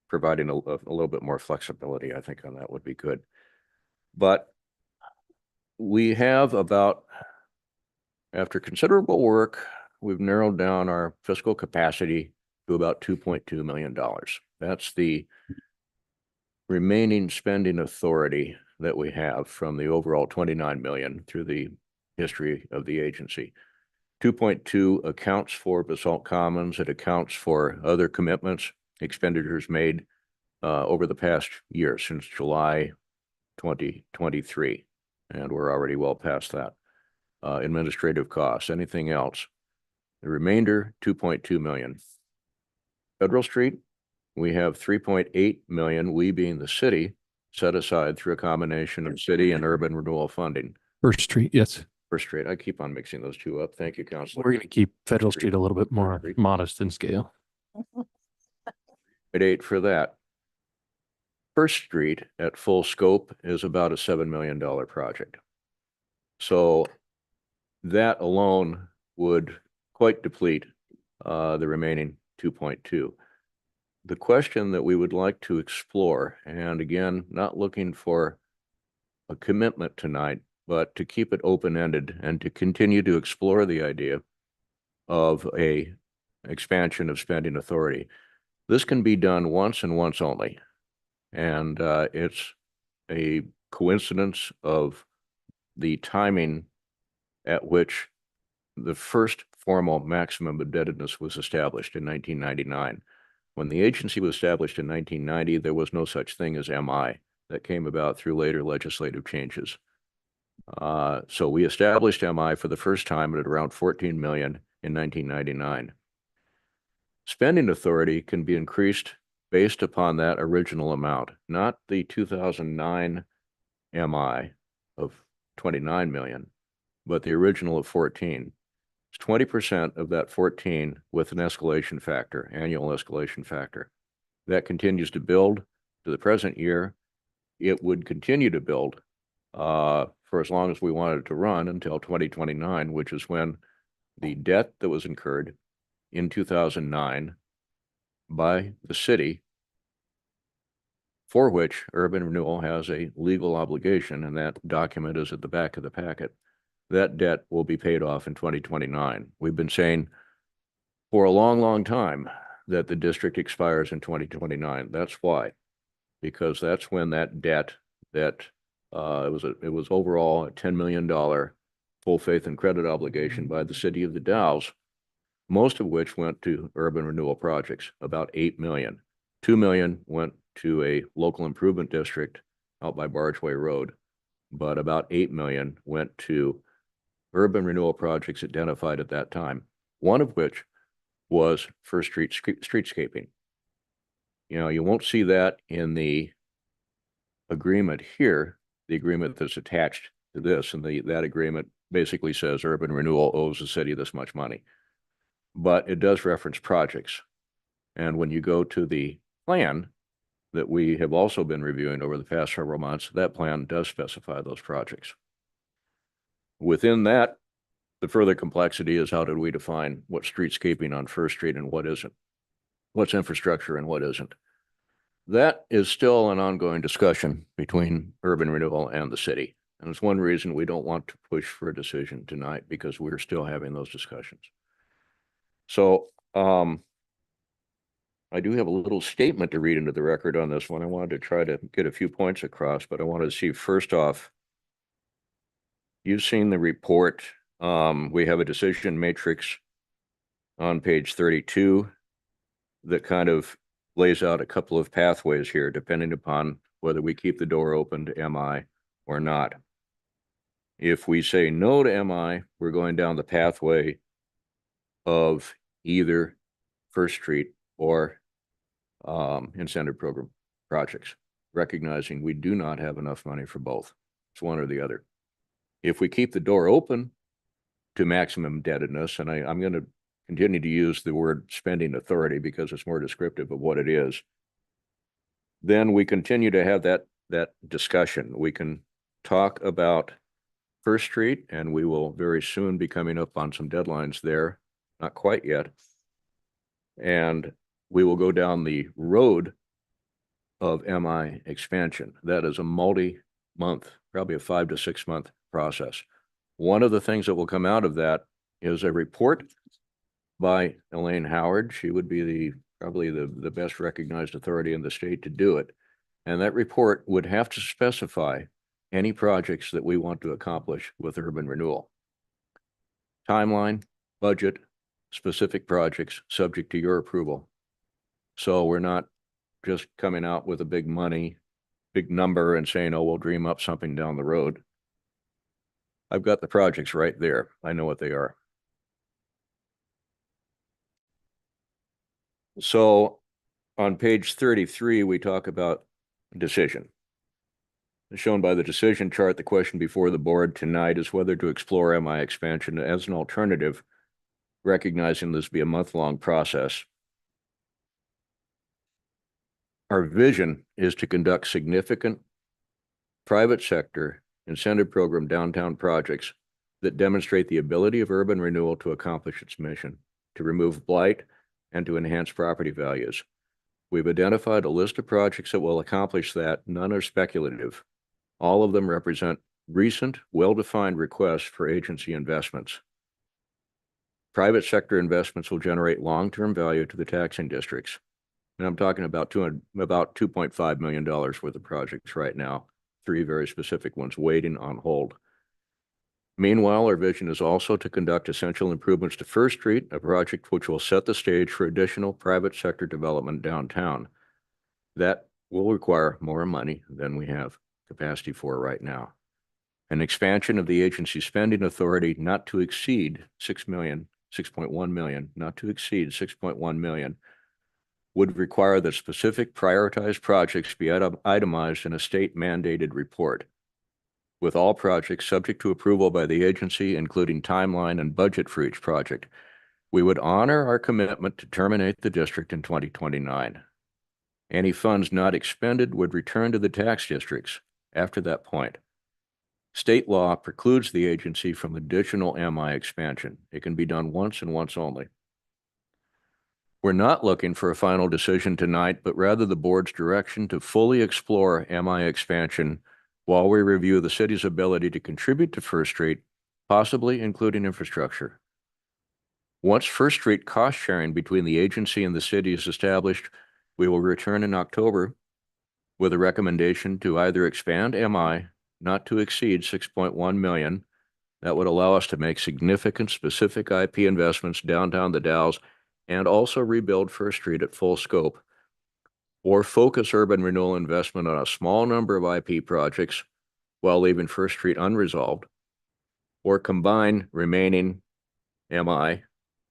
providing a little bit more flexibility, I think on that would be good. But we have after considerable work, we've narrowed down our fiscal capacity to about $2.2 million. That's the remaining spending authority that we have from the overall 29 million through the history of the agency. 2.2 accounts for Basalt Commons. It accounts for other commitments, expenditures made over the past year since July 2023. And we're already well past that. Administrative costs, anything else. The remainder, 2.2 million. Federal Street, we have 3.8 million, we being the city, set aside through a combination of city and urban renewal funding. First Street, yes. First Street, I keep on mixing those two up. Thank you, Councilor. We're going to keep Federal Street a little bit more modest in scale. At 8 for that. First Street at full scope is about a $7 million project. So that alone would quite deplete the remaining 2.2. The question that we would like to explore, and again, not looking for a commitment tonight, but to keep it open-ended and to continue to explore the idea of a expansion of spending authority. This can be done once and once only. And it's a coincidence of the timing at which the first formal maximum indebtedness was established in 1999. When the agency was established in 1990, there was no such thing as MI. That came about through later legislative changes. So we established MI for the first time at around 14 million in 1999. Spending authority can be increased based upon that original amount, not the 2009 MI of 29 million, but the original of 14. It's 20% of that 14 with an escalation factor, annual escalation factor. That continues to build to the present year. It would continue to build for as long as we wanted it to run until 2029, which is when the debt that was incurred in 2009 by the city, for which Urban Renewal has a legal obligation, and that document is at the back of the packet, that debt will be paid off in 2029. We've been saying for a long, long time that the district expires in 2029. That's why, because that's when that debt that it was overall a $10 million full faith and credit obligation by the city of the Dalles, most of which went to urban renewal projects, about 8 million. 2 million went to a local improvement district out by Bargeway Road, but about 8 million went to urban renewal projects identified at that time, one of which was First Street streetscaping. You know, you won't see that in the agreement here, the agreement that's attached to this, and that agreement basically says urban renewal owes the city this much money. But it does reference projects. And when you go to the plan that we have also been reviewing over the past several months, that plan does specify those projects. Within that, the further complexity is how did we define what's streetscaping on First Street and what isn't? What's infrastructure and what isn't? That is still an ongoing discussion between urban renewal and the city. And it's one reason we don't want to push for a decision tonight, because we're still having those discussions. So I do have a little statement to read into the record on this one. I wanted to try to get a few points across, but I wanted to see first off, you've seen the report. We have a decision matrix on page 32 that kind of lays out a couple of pathways here, depending upon whether we keep the door open to MI or not. If we say no to MI, we're going down the pathway of either First Street or incentive program projects, recognizing we do not have enough money for both. It's one or the other. If we keep the door open to maximum indebtedness, and I'm going to continue to use the word spending authority because it's more descriptive of what it is, then we continue to have that discussion. We can talk about First Street, and we will very soon be coming up on some deadlines there, not quite yet. And we will go down the road of MI expansion. That is a multi-month, probably a 5 to 6 month process. One of the things that will come out of that is a report by Elaine Howard. She would be probably the best recognized authority in the state to do it. And that report would have to specify any projects that we want to accomplish with urban renewal. Timeline, budget, specific projects subject to your approval. So we're not just coming out with a big number and saying, oh, we'll dream up something down the road. I've got the projects right there. I know what they are. So on page 33, we talk about decision. As shown by the decision chart, the question before the board tonight is whether to explore MI expansion as an alternative, recognizing this be a month-long process. Our vision is to conduct significant private sector incentive program downtown projects that demonstrate the ability of urban renewal to accomplish its mission, to remove blight, and to enhance property values. We've identified a list of projects that will accomplish that. None are speculative. All of them represent recent, well-defined requests for agency investments. Private sector investments will generate long-term value to the taxing districts. And I'm talking about about $2.5 million worth of projects right now, 3 very specific ones waiting on hold. Meanwhile, our vision is also to conduct essential improvements to First Street, a project which will set the stage for additional private sector development downtown. That will require more money than we have capacity for right now. An expansion of the agency's spending authority not to exceed 6.1 million, not to exceed 6.1 million, would require that specific prioritized projects be itemized in a state mandated report, with all projects subject to approval by the agency, including timeline and budget for each project. We would honor our commitment to terminate the district in 2029. Any funds not expended would return to the tax districts after that point. State law precludes the agency from additional MI expansion. It can be done once and once only. We're not looking for a final decision tonight, but rather the board's direction to fully explore MI expansion while we review the city's ability to contribute to First Street, possibly including infrastructure. Once First Street cost sharing between the agency and the city is established, we will return in October with a recommendation to either expand MI not to exceed 6.1 million. That would allow us to make significant specific IP investments downtown the Dalles and also rebuild First Street at full scope, or focus urban renewal investment on a small number of IP projects while leaving First Street unresolved, or combine remaining MI,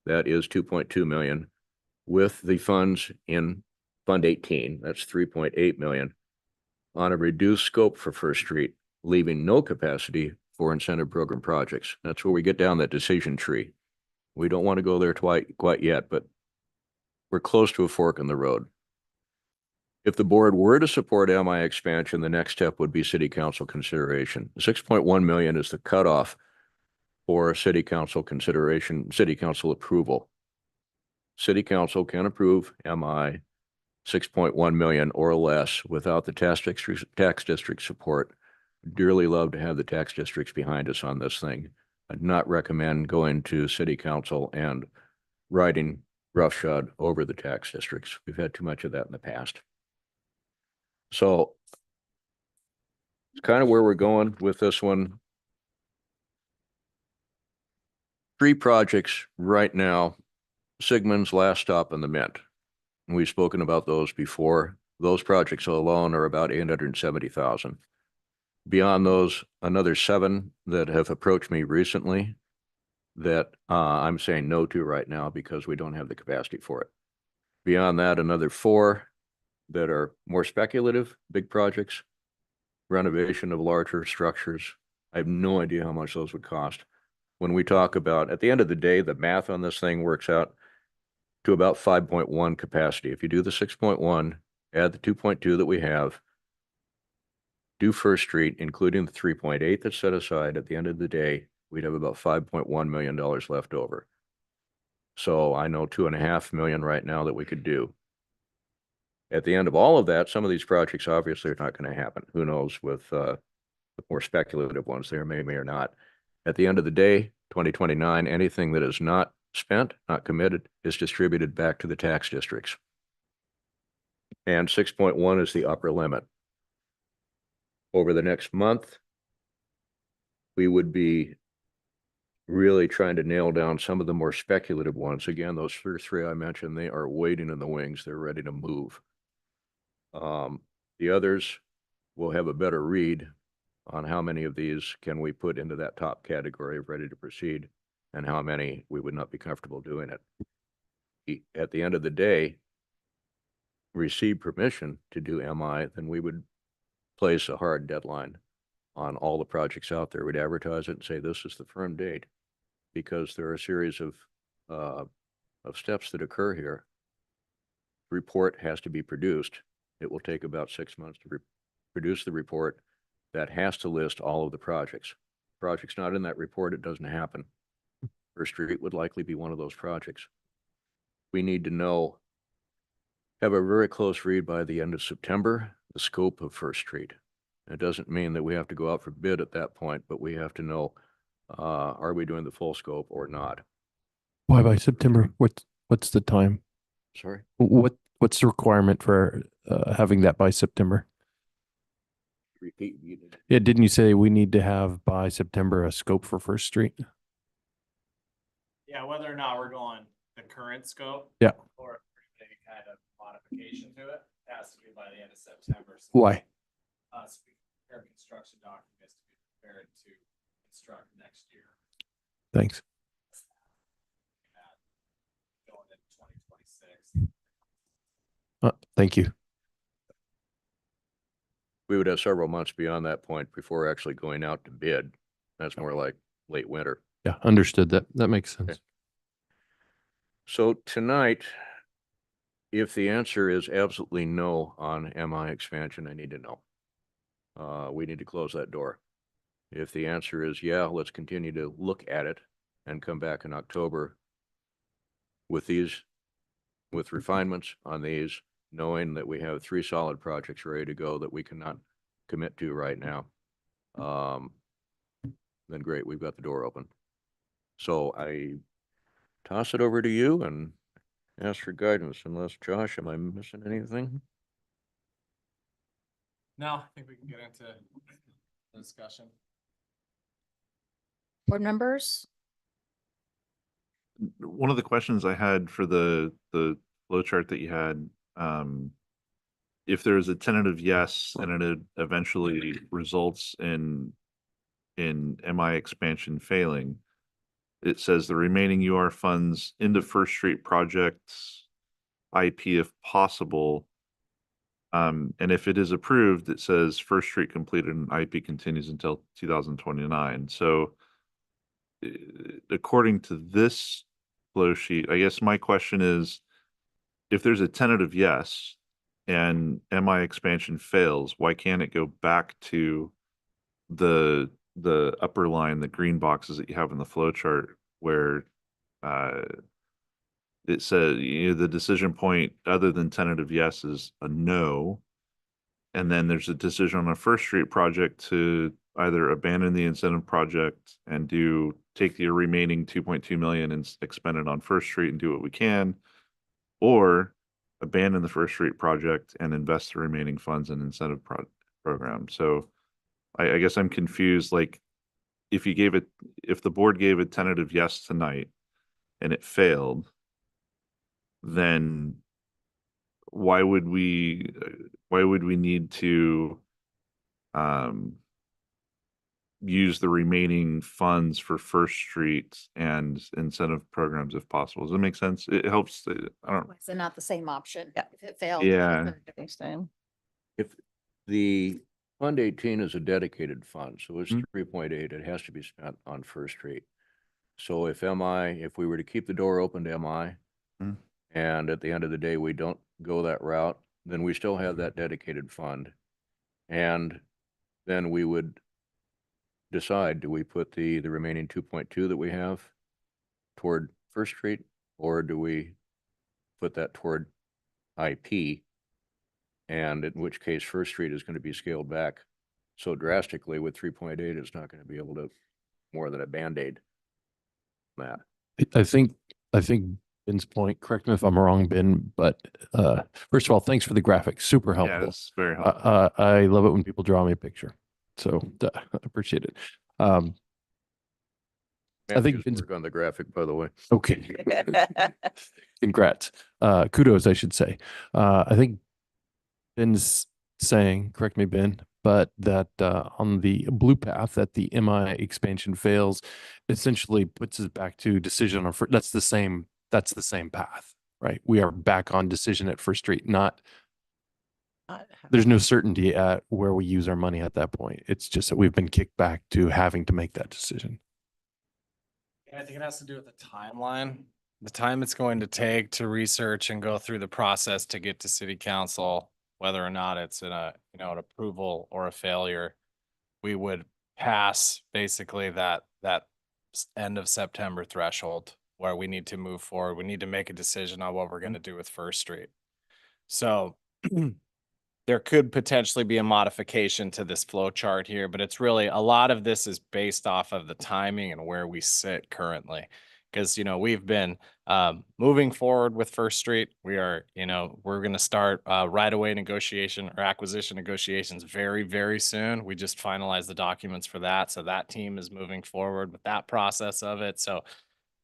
that is 2.2 million, with the funds in Fund 18, that's 3.8 million, on a reduced scope for First Street, leaving no capacity for incentive program projects. That's where we get down that decision tree. We don't want to go there quite yet, but we're close to a fork in the road. If the board were to support MI expansion, the next step would be city council consideration. 6.1 million is the cutoff for city council consideration, city council approval. City council can approve MI 6.1 million or less without the tax district support. Dearly love to have the tax districts behind us on this thing. I'd not recommend going to city council and riding roughshod over the tax districts. We've had too much of that in the past. So it's kind of where we're going with this one. 3 projects right now. Sigmund's last stop in the Mint. We've spoken about those before. Those projects alone are about 870,000. Beyond those, another 7 that have approached me recently that I'm saying no to right now because we don't have the capacity for it. Beyond that, another 4 that are more speculative, big projects, renovation of larger structures. I have no idea how much those would cost. When we talk about, at the end of the day, the math on this thing works out to about 5.1 capacity. If you do the 6.1, add the 2.2 that we have, do First Street, including the 3.8 that's set aside, at the end of the day, we'd have about $5.1 million left over. So I know 2.5 million right now that we could do. At the end of all of that, some of these projects obviously are not going to happen. Who knows with the more speculative ones there may or not. At the end of the day, 2029, anything that is not spent, not committed, is distributed back to the tax districts. And 6.1 is the upper limit. Over the next month, we would be really trying to nail down some of the more speculative ones. Again, those first 3 I mentioned, they are waiting in the wings. They're ready to move. The others will have a better read on how many of these can we put into that top category of ready to proceed and how many we would not be comfortable doing it. At the end of the day, receive permission to do MI, then we would place a hard deadline on all the projects out there. We'd advertise it and say, this is the firm date, because there are a series of steps that occur here. Report has to be produced. It will take about 6 months to produce the report that has to list all of the projects. Projects not in that report, it doesn't happen. First Street would likely be one of those projects. We need to know, have a very close read by the end of September, the scope of First Street. It doesn't mean that we have to go out for bid at that point, but we have to know, are we doing the full scope or not? Why by September? What's the time? Sorry? What's the requirement for having that by September? Repeat. Yeah, didn't you say we need to have by September a scope for First Street? Yeah, whether or not we're going the current scope. Yeah. Or any kind of modification to it, has to be by the end of September. So Why? us, we prepare construction documents to be prepared to construct next year. Thanks. Going into 2026. Thank you. We would have several months beyond that point before actually going out to bid. That's more like late winter. Yeah, understood. That makes sense. Okay. So tonight, if the answer is absolutely no on MI expansion, I need to know. We need to close that door. If the answer is yeah, let's continue to look at it and come back in October with refinements on these, knowing that we have 3 solid projects ready to go that we cannot commit to right now, then great, we've got the door open. So I toss it over to you and ask for guidance, unless, Josh, am I missing anything? No, I think we can get into the discussion. Board members? One of the questions I had for the flow chart that you had, if there's a tentative yes and it eventually results in MI expansion failing, it says the remaining UR funds into First Street projects IP if possible. And if it is approved, it says First Street completed and IP continues until 2029. So according to this flow sheet, I guess my question is, if there's a tentative yes and MI expansion fails, why can't it go back to the upper line, the green boxes that you have in the flow chart, where it says, you know, the decision point other than tentative yes is a no, and then there's a decision on a First Street project to either abandon the incentive project and take the remaining 2.2 million and expend it on First Street and do what we can, or abandon the First Street project and invest the remaining funds in incentive program. So I guess I'm confused. Like, if the board gave a tentative yes tonight and it failed, then why would we need to use the remaining funds for First Street and incentive programs if possible? Does that make sense? It helps. I don't. Is it not the same option? Yeah. If it failed? Yeah. Same. If the Fund 18 is a dedicated fund, so it's Mhm. 3.8, it has to be spent on First Street. So if we were to keep the door open to MI, Mhm. and at the end of the day, we don't go that route, then we still have that dedicated fund. And then we would decide, do we put the remaining 2.2 that we have toward First Street, or do we put that toward IP? And in which case First Street is going to be scaled back so drastically with 3.8, it's not going to be able to more than a Band-Aid that. I think Ben's point, correct me if I'm wrong, Ben, but first of all, thanks for the graphic. Super Yeah, helpful. it's very helpful. I love it when people draw me a picture. So I appreciate it. I think Ben's work on the graphic, by the way. okay. Congrats. Kudos, I should say. I think Ben's saying, correct me, Ben, but that on the blue path that the MI expansion fails, essentially puts us back to decision on that's the same path, right? We are back on decision at First Street, there's no certainty at where we use our money at that point. It's just that we've been kicked back to having to make that decision. I think it has to do with the timeline, the time it's going to take to research and go through the process to get to city council, whether or not it's an approval or a failure. We would pass basically that end of September threshold where we need to move forward. We need to make a decision on what we're going to do with First Street. So there could potentially be a modification to this flow chart here, but it's really, a lot of this is based off of the timing and where we sit currently. Because, we've been moving forward with First Street. We are, we're going to start right away negotiation or acquisition negotiations very, very soon. We just finalized the documents for that. So that team is moving forward with that process of it. So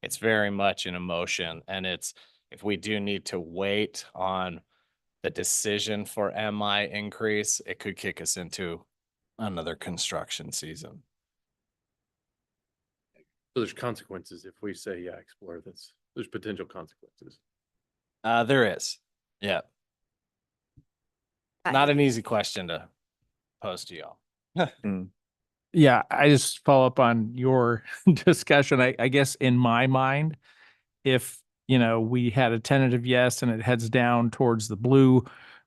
it's very much in motion. And if we do need to wait on the decision for MI increase, it could kick us into another construction season. So there's consequences if we say, yeah, explore this. There's potential consequences. There is. Yeah. Not an easy question to pose to y'all. Yeah, I just follow up on your discussion. I guess in my mind, if, we had a tentative yes and it heads down towards the blue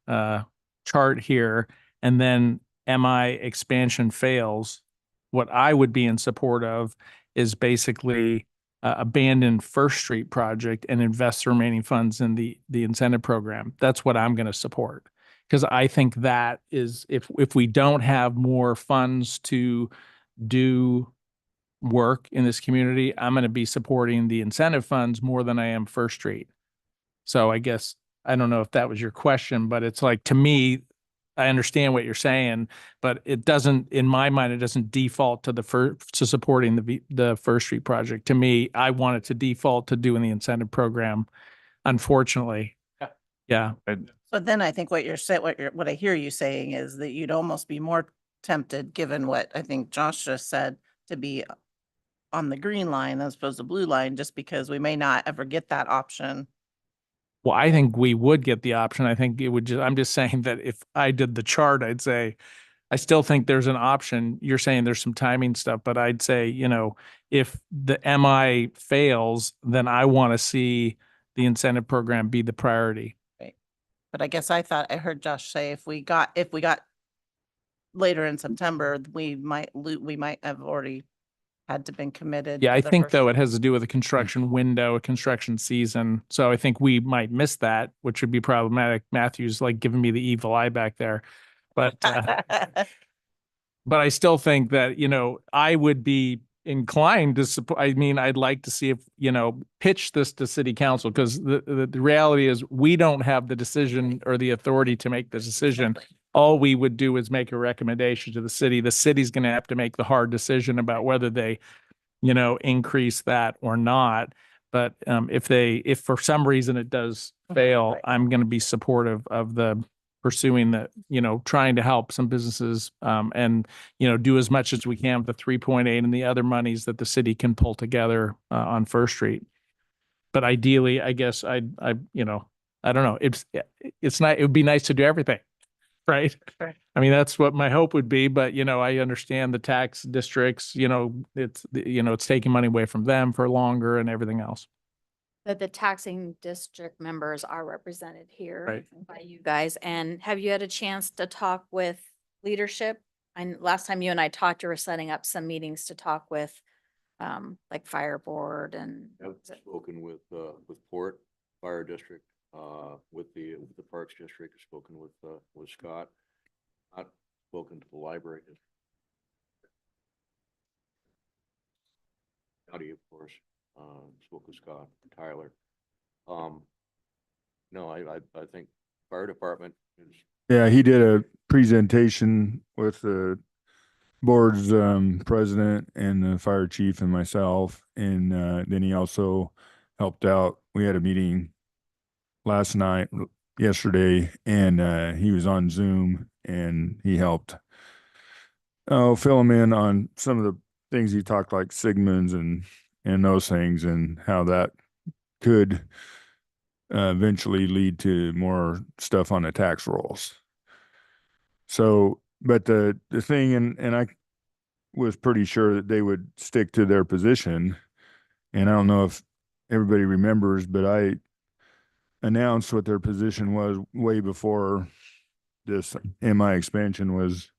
chart here, and then MI expansion fails, what I would be in support of is basically abandon First Street project and invest the remaining funds in the incentive program. That's what I'm going to support. Because I think that is, if we don't have more funds to do work in this community, I'm going to be supporting the incentive funds more than I am First Street. So I guess, I don't know if that was your question, but it's like, to me, I understand what you're saying, but it doesn't, in my mind, it doesn't default to to supporting the First Street project. To me, I want it to default to doing the incentive program, unfortunately. Yeah. But then I think what I hear you saying is that you'd almost be more tempted, given what I think Josh just said, to be on the green line as opposed to blue line, just because we may not ever get that option. Well, I think we would get the option. I think it would just, I'm just saying that if I did the chart, I'd say, I still think there's an option. You're saying there's some timing stuff, but I'd say, if the MI fails, then I want to see the incentive program be the priority. But I guess I thought I heard Josh say if we got later in September, we might have already had to been committed. Yeah, to I the think first- though it has to do with a construction window, a construction season. So I think we might miss that, which would be problematic. Matthew's like giving me the evil eye back there. But but I still think that, I would be inclined to support. I mean, I'd like to see if, pitch this to city council, because the reality is we don't have the decision or the authority to make the decision. All we would do is make a recommendation to the city. The city's going to have to make the hard decision about whether they, increase that or not. But if for some reason it does fail, Right. I'm going to be supportive of the pursuing the, trying to help some businesses and, do as much as we can with the 3.8 and the other monies that the city can pull together on First Street. But ideally, I guess I don't know. It's not, it would be nice to do everything. Right. Right. I mean, that's what my hope would be, but I understand the tax districts, it's taking money away from them for longer and everything else. But the taxing district members are represented here Right. by you guys. And have you had a chance to talk with leadership? And last time you and I talked, you were setting up some meetings to talk with like fire board and. I've spoken with Port Fire District, with the Parks District, I've spoken with Scott, not spoken to the library. County, of course, spoke with Scott, Tyler. No, I think fire department is. Yeah, he did a presentation with the board's president and the fire chief and myself. And then he also helped out. We had a meeting yesterday, and he was on Zoom and he helped fill him in on some of the things he talked, like Sigmunds and those things, and how that could eventually lead to more stuff on the tax rolls. So, but the thing, and I was pretty sure that they would stick to their position. And I don't know if everybody remembers, but I announced what their position was way before this MI expansion was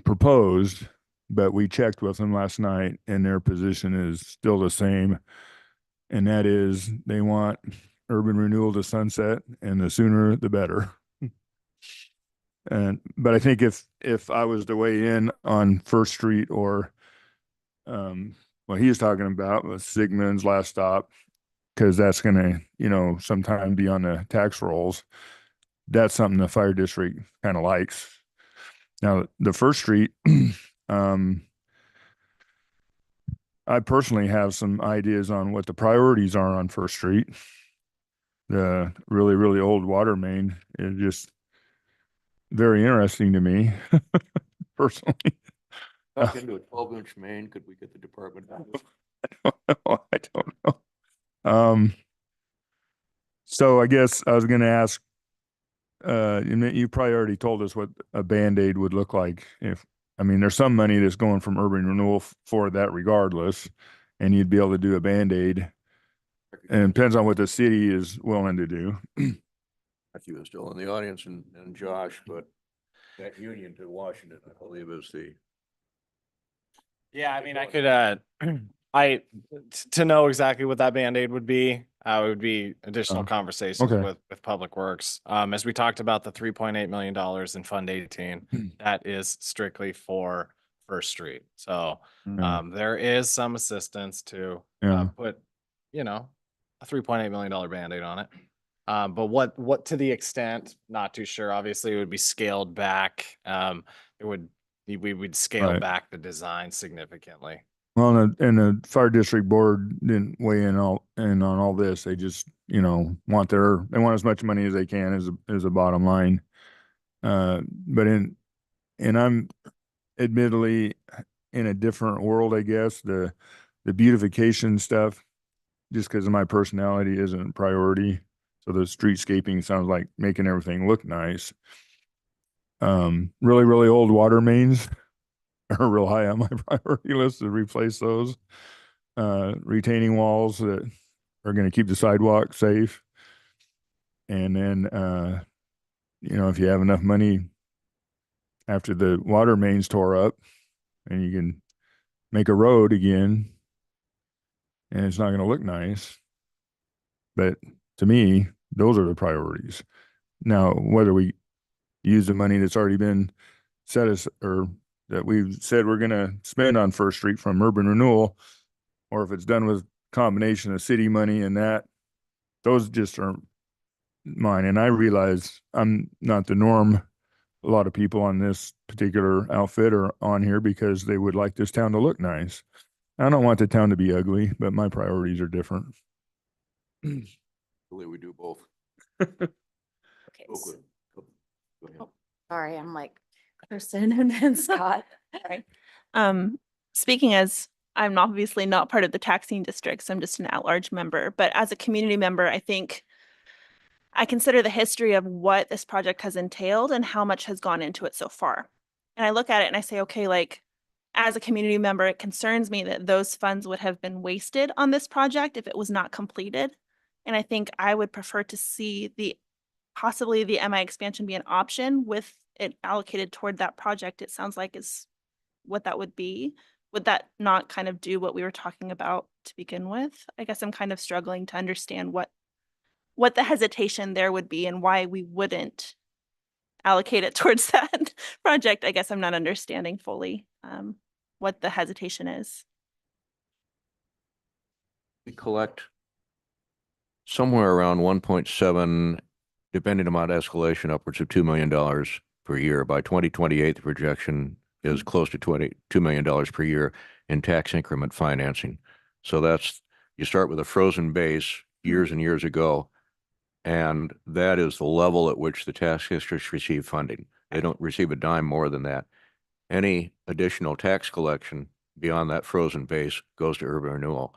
proposed. But we checked with them last night, and their position is still the same. And that is, they want urban renewal to sunset, and the sooner the better. But I think if I was to weigh in on First Street or what he was talking about was Sigmund's last stop, because that's gonna, sometime be on the tax rolls. That's something the fire district kind of likes. Now, the First Street, I personally have some ideas on what the priorities are on First Street. The really, really old water main is just very interesting to me, personally. Tuck into a 12-inch main, could we get the department? I don't know. So I guess I was going to ask, you probably already told us what a Band-Aid would look like. There's some money that's going from urban renewal for that regardless, and you'd be able to do a Band-Aid. And it depends on what the city is willing to do. Matthew is still in the audience and Josh, but that union to Washington, I believe, is the. Yeah, I mean, I could, to know exactly what that Band-Aid would be additional conversations okay. with Public Works. As we talked about the $3.8 million in Fund 18, that is strictly for First Street. So, there is some assistance to put, a $3.8 million Band-Aid on it. But what to the extent, not too sure. Obviously, it would be scaled back. We would scale Right. back the design significantly. Well, and the fire district board didn't weigh in on all this. They just, they want as much money as they can as a bottom line. But I'm admittedly in a different world, I guess. The beautification stuff, just because of my personality, isn't a priority. So the streetscaping sounds like making everything look nice. Really, really old water mains are real high on my priority list to replace those. Retaining walls that are going to keep the sidewalk safe. And then, if you have enough money after the water mains tore up and you can make a road again, and it's not going to look nice. But to me, those are the priorities. Now, whether we use the money that's already been or that we've said we're going to spend on First Street from urban renewal, or if it's done with combination of city money and that, those just aren't mine. And I realize I'm not the norm. A lot of people on this particular outfit are on here because they would like this town to look nice. I don't want the town to be ugly, but my priorities are different. Really, we do both. Okay. Go ahead. Sorry, I'm like Kristen and then Scott. Right. Speaking as I'm obviously not part of the taxing district, so I'm just an at-large member, but as a community member, I think I consider the history of what this project has entailed and how much has gone into it so far. And I look at it and I say, okay, like as a community member, it concerns me that those funds would have been wasted on this project if it was not completed. And I think I would prefer to see possibly the MI expansion be an option with it allocated toward that project. It sounds like is what that would be. Would that not kind of do what we were talking about to begin with? I guess I'm kind of struggling to understand what the hesitation there would be and why we wouldn't allocate it towards that project. I guess I'm not understanding fully what the hesitation is. We collect somewhere around 1.7, depending on escalation, upwards of $2 million per year. By 2028, the projection is close to $22 million per year in tax increment financing. So you start with a frozen base years and years ago, and that is the level at which the tax districts receive funding. They don't receive a dime more than that. Any additional tax collection beyond that frozen base goes to urban renewal.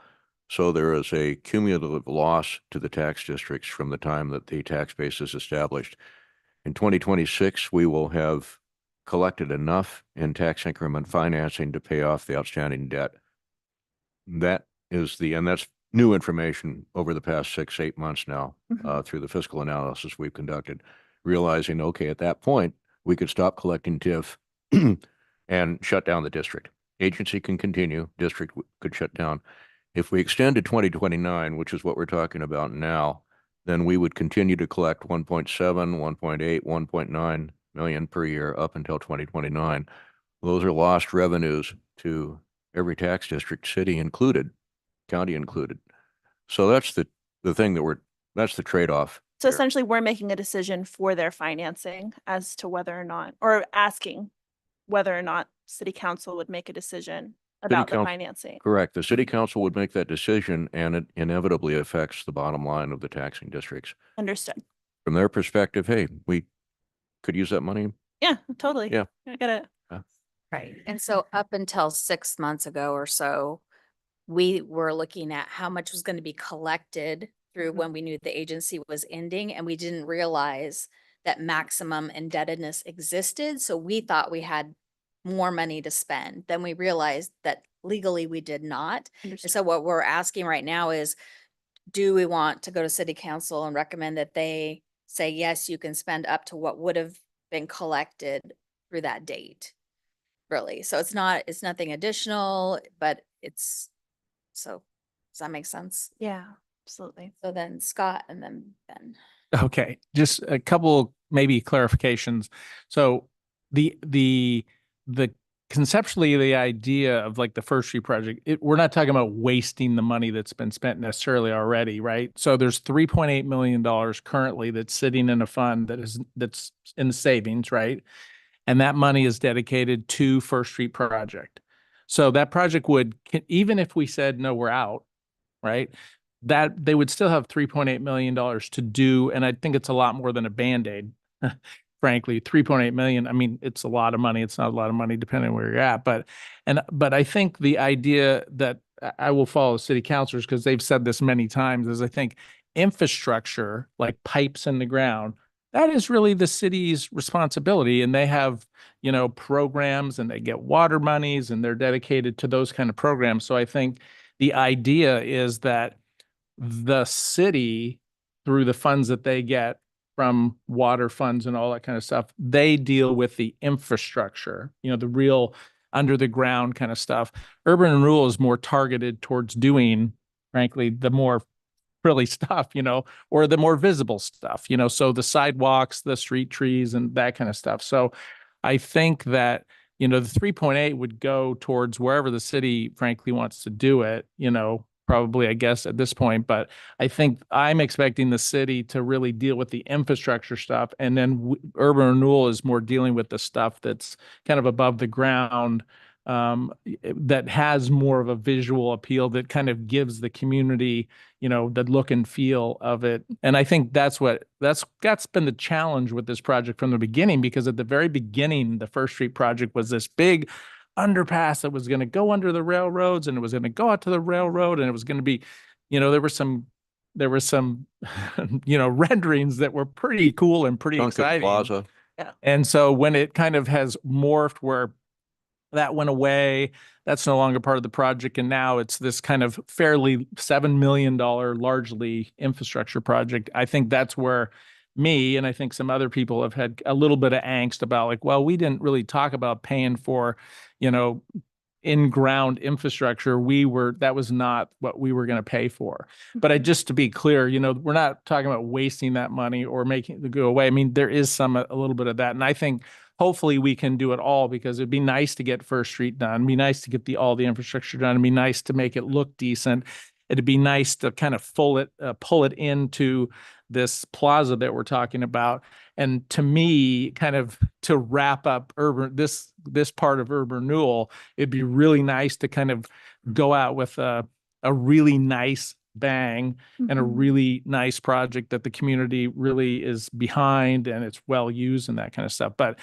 So there is a cumulative loss to the tax districts from the time that the tax base is established. In 2026, we will have collected enough in tax increment financing to pay off the outstanding debt. And that's new information over the past 6-8 months now, through the fiscal analysis we've conducted, realizing, okay, at that point, we could stop collecting TIF and shut down the district. Agency can continue, district could shut down. If we extend to 2029, which is what we're talking about now, then we would continue to collect 1.7, 1.8, 1.9 million per year up until 2029. Those are lost revenues to every tax district, city included, county included. So that's the thing that's the trade-off. So there. essentially, we're making a decision for their financing as to whether or not, or asking whether or not city council would make a decision about the council- financing. Correct. The city council would make that decision, and it inevitably affects the bottom line of the taxing districts. Understood. From their perspective, hey, we could use that money. Yeah, totally. Yeah. I get it. Right. And so up until 6 months ago or so, we were looking at how much was going to be collected through when we knew the agency was ending, and we didn't realize that maximum indebtedness existed. So we thought we had more money to spend. Then we realized that legally we did not. And Understood. so what we're asking right now is, do we want to go to city council and recommend that they say, yes, you can spend up to what would have been collected through that date? Really. So it's nothing additional, but so does that make sense? Yeah, absolutely. So then Scott and then Ben. Okay, just a couple maybe clarifications. So the conceptually the idea of like the First Street project, we're not talking about wasting the money that's been spent necessarily already, right? So there's $3.8 million currently that's sitting in a fund that's in the savings, right? And that money is dedicated to First Street project. So that project even if we said, no, we're out, right? That they would still have $3.8 million to do. And I think it's a lot more than a Band-Aid, frankly. 3.8 million. I mean, it's a lot of money. It's not a lot of money depending on where you're at. But I think the idea that I will follow city councilors, because they've said this many times, is I think infrastructure, like pipes in the ground, that is really the city's responsibility. And they have, programs, and they get water monies, and they're dedicated to those kind of programs. So I think the idea is that the city, through the funds that they get from water funds and all that kind of stuff, they deal with the infrastructure, the real under the ground kind of stuff. Urban renewal is more targeted towards doing, frankly, the more frilly stuff, or the more visible stuff, so the sidewalks, the street trees, and that kind of stuff. So I think that, the 3.8 would go towards wherever the city frankly wants to do it, probably, I guess, at this point. But I think I'm expecting the city to really deal with the infrastructure stuff. And then urban renewal is more dealing with the stuff that's kind of above the ground, that has more of a visual appeal, that kind of gives the community, the look and feel of it. And I think that's been the challenge with this project from the beginning, because at the very beginning, the First Street project was this big underpass that was going to go under the railroads, and it was going to go out to the railroad, and it was going to be, there were some renderings that were pretty cool and pretty Duncan exciting. Plaza. And so when it kind of has morphed where that went away, that's no longer part of the project, and now it's this kind of fairly $7 million largely infrastructure project. I think that's where me and I think some other people have had a little bit of angst about, like, well, we didn't really talk about paying for, in-ground infrastructure. That was not what we were going to pay for. But just to be clear, we're not talking about wasting that money or making it go away. I mean, there is a little bit of that. And I think hopefully we can do it all, because it'd be nice to get First Street done. It'd be nice to get all the infrastructure done. It'd be nice to make it look decent. It'd be nice to kind of pull it into this plaza that we're talking about. And to me, kind of to wrap up this part of urban renewal, it'd be really nice to kind of go out with a really nice bang and a really nice project that the community really is behind and it's well used and that kind of stuff. But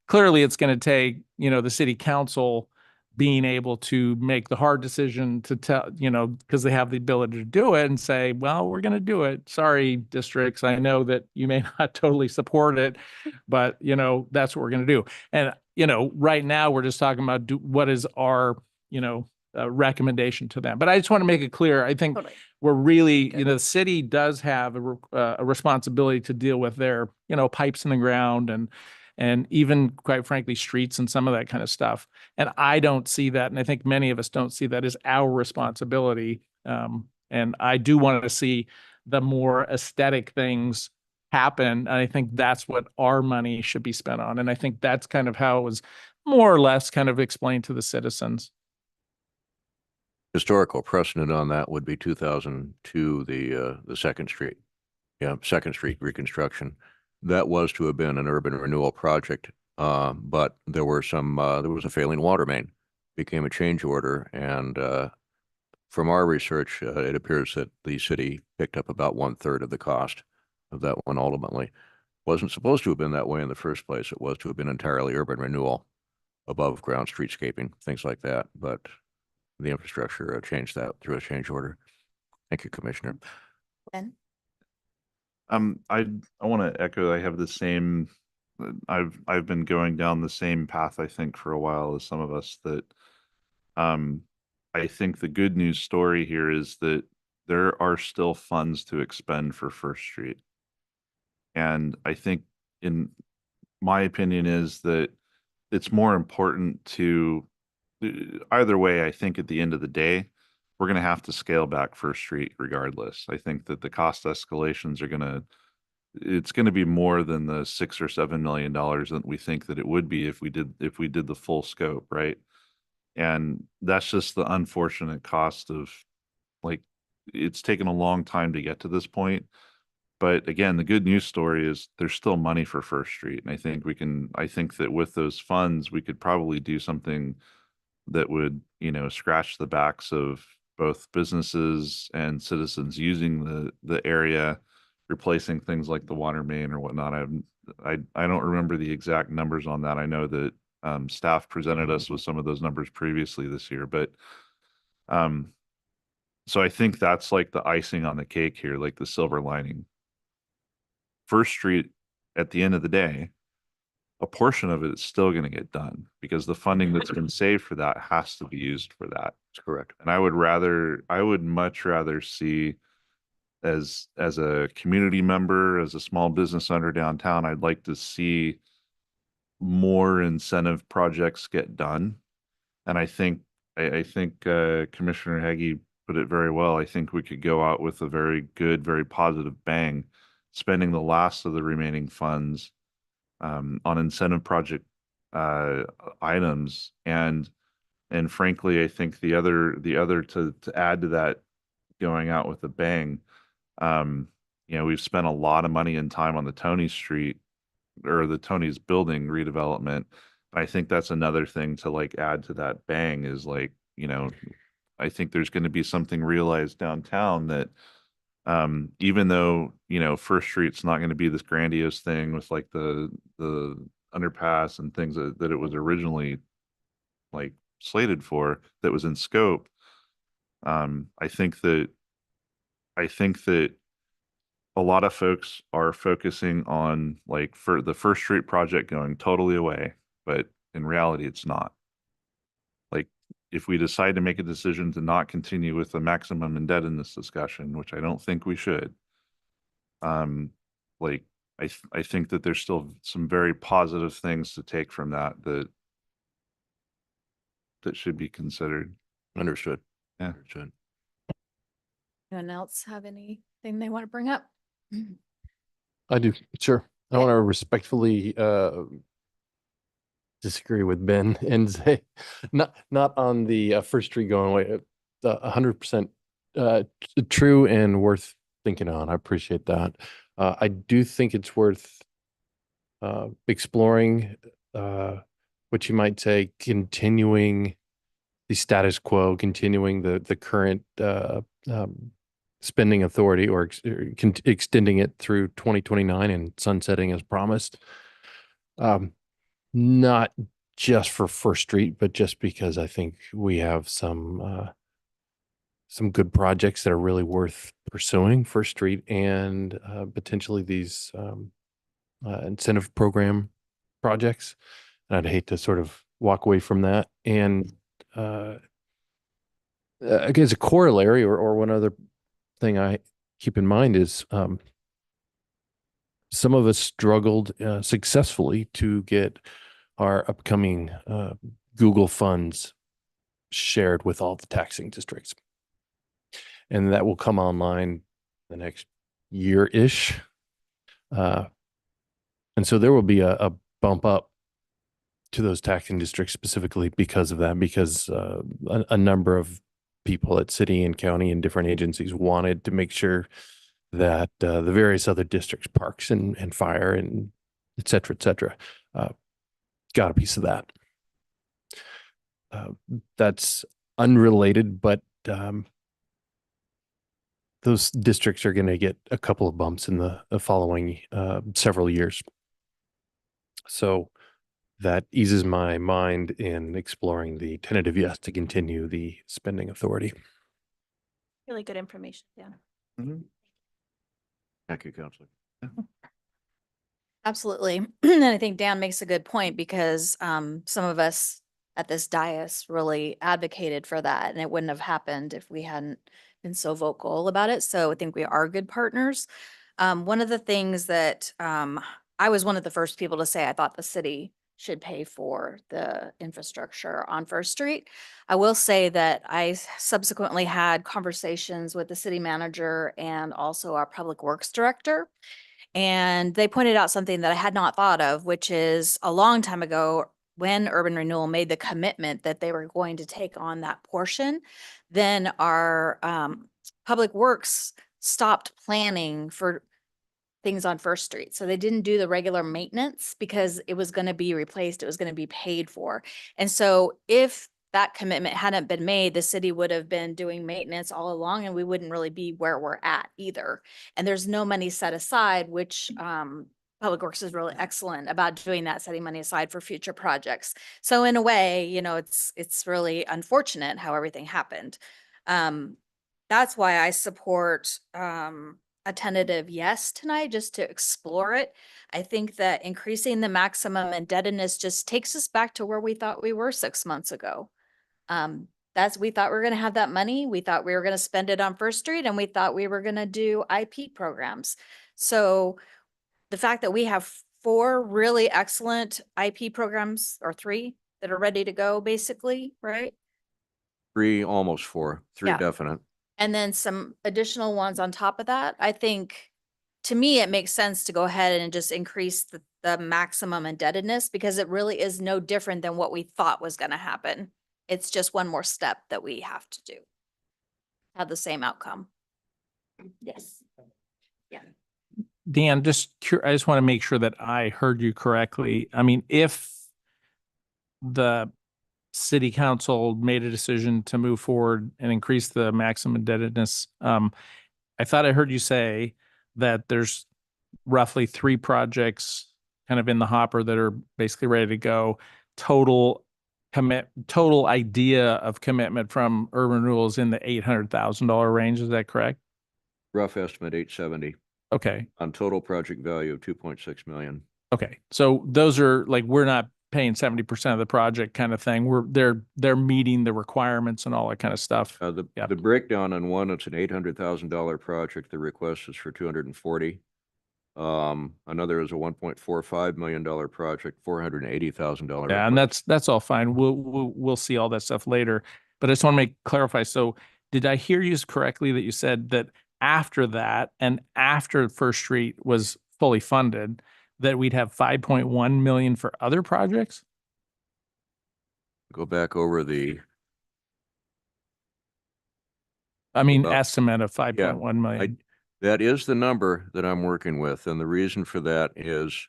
clearly it's going to take, the city council being able to make the hard decision to tell, because they have the ability to do it and say, well, we're going to do it. Sorry, districts. I know that you may not totally support it, but, that's what we're going to do. And, right now we're just talking about what is our, recommendation to them. But I just want to make it clear. I think we're really, the city does have a responsibility to deal with their, pipes in the ground and even, quite frankly, streets and some of that kind of stuff. And I don't see that, and I think many of us don't see that as our responsibility. And I do want to see the more aesthetic things happen. And I think that's what our money should be spent on. And I think that's kind of how it was more or less kind of explained to the citizens. historical precedent on that would be 2002, the Second Street. Yeah, Second Street reconstruction. That was to have been an urban renewal project, but there was a failing water main, became a change order, and from our research, it appears that the city picked up about 1/3 of the cost of that one ultimately. Wasn't supposed to have been that way in the first place. It was to have been entirely urban renewal, above ground streetscaping, things like that. But the infrastructure changed that through a change order. Thank you, Commissioner. Ben? I want to echo, I have the same, I've been going down the same path, I think, for a while as some of us, that I think the good news story here is that there are still funds to expend for First Street. And I think, in my opinion, is that it's more important to, either way, I think at the end of the day, we're going to have to scale back First Street regardless. I think that the cost escalations are going to, it's going to be more than the $6 or $7 million that we think that it would be if we did the full scope, right? And that's just the unfortunate cost of, like, it's taken a long time to get to this point. But again, the good news story is there's still money for First Street. And I think that with those funds, we could probably do something that would, scratch the backs of both businesses and citizens using the area, replacing things like the water main or whatnot. I don't remember the exact numbers on that. I know that staff presented us with some of those numbers previously this year, but so I think that's like the icing on the cake here, like the silver lining. First Street, at the end of the day, a portion of it is still going to get done because the funding that's been saved for that has to be used for that. That's correct. And I would much rather see, as a community member, as a small business owner downtown, I'd like to see more incentive projects get done. And I think Commissioner Hagee put it very well. I think we could go out with a very good, very positive bang, spending the last of the remaining funds on incentive project items. And frankly, I think the other to add to that, going out with a bang, we've spent a lot of money and time on the Tony Street, or the Tony's building redevelopment. I think that's another thing to like add to that bang is, like, I think there's going to be something realized downtown that even though, First Street's not going to be this grandiose thing with like the underpass and things that it was originally like slated for, that was in scope. I think that a lot of folks are focusing on, like, for the First Street project going totally away, but in reality, it's not. Like, if we decide to make a decision to not continue with the maximum indebtedness discussion, which I don't think we should, like, I think that there's still some very positive things to take from that should be considered. Understood. Yeah. Understood. Anyone else have anything they want to bring up? I do. Sure. I want to respectfully disagree with Ben and say not on the First Street going away. 100% true and worth thinking on. I appreciate that. I do think it's worth exploring what you might say, continuing the status quo, continuing the current spending authority, or extending it through 2029 and sunsetting as promised. Not just for First Street, but just because I think we have some good projects that are really worth pursuing, First Street, and potentially these incentive program projects. And I'd hate to sort of walk away from that. And I guess a corollary, or one other thing I keep in mind is some of us struggled successfully to get our upcoming Google funds shared with all the taxing districts. And that will come online the next year-ish. And so there will be a bump up to those taxing districts specifically because of that, because a number of people at city and county and different agencies wanted to make sure that the various other districts, parks and fire and et cetera, got a piece of that. That's unrelated, but those districts are going to get a couple of bumps in the following several years. So that eases my mind in exploring the tentative yes to continue the spending authority. Really good information, yeah. Thank you, Counselor. Absolutely. And I think Dan makes a good point because some of us at this dais really advocated for that, and it wouldn't have happened if we hadn't been so vocal about it. So I think we are good partners. One of the things that I was one of the first people to say I thought the city should pay for the infrastructure on First Street. I will say that I subsequently had conversations with the city manager and also our public works director. And they pointed out something that I had not thought of, which is a long time ago, when Urban Renewal made the commitment that they were going to take on that portion, then our public works stopped planning for things on First Street. So they didn't do the regular maintenance because it was going to be replaced. It was going to be paid for. And so if that commitment hadn't been made, the city would have been doing maintenance all along and we wouldn't really be where we're at either. And there's no money set aside, which Public Works is really excellent about doing that, setting money aside for future projects. So in a way, you know, it's really unfortunate how everything happened. That's why I support a tentative yes tonight, just to explore it. I think that increasing the maximum indebtedness just takes us back to where we thought we were 6 months ago. We thought we were going to have that money. We thought we were going to spend it on First Street, and we thought we were going to do IP programs. So the fact that we have 4 really excellent IP programs, or 3 that are ready to go, basically, right? 3, almost 4, 3 Yeah. definite. And then some additional ones on top of that. I think, to me, it makes sense to go ahead and just increase the maximum indebtedness, because it really is no different than what we thought was going to happen. It's just one more step that we have to do. Have the same outcome. Yes. Yeah. Dan, I just want to make sure that I heard you correctly. I mean, if the city council made a decision to move forward and increase the maximum indebtedness, I thought I heard you say that there's roughly 3 projects kind of in the hopper that are basically ready to go. Total idea of commitment from Urban Renewal is in the $800,000 range. Is that correct? Rough estimate, 870 Okay. on total project value of 2.6 million. Okay. So those are like, we're not paying 70% of the project kind of thing. They're meeting the requirements and all that kind of stuff. The breakdown on one, it's an $800,000 project. The request is for 240. Another is a $1.45 million project, $480,000. Yeah, and that's all fine. We'll see all that stuff later. But I just want to clarify. So did I hear you correctly that you said that after that and after First Street was fully funded, that we'd have 5.1 million for other projects? Go back over estimate of 5.1 million. That is the number that I'm working with. And the reason for that is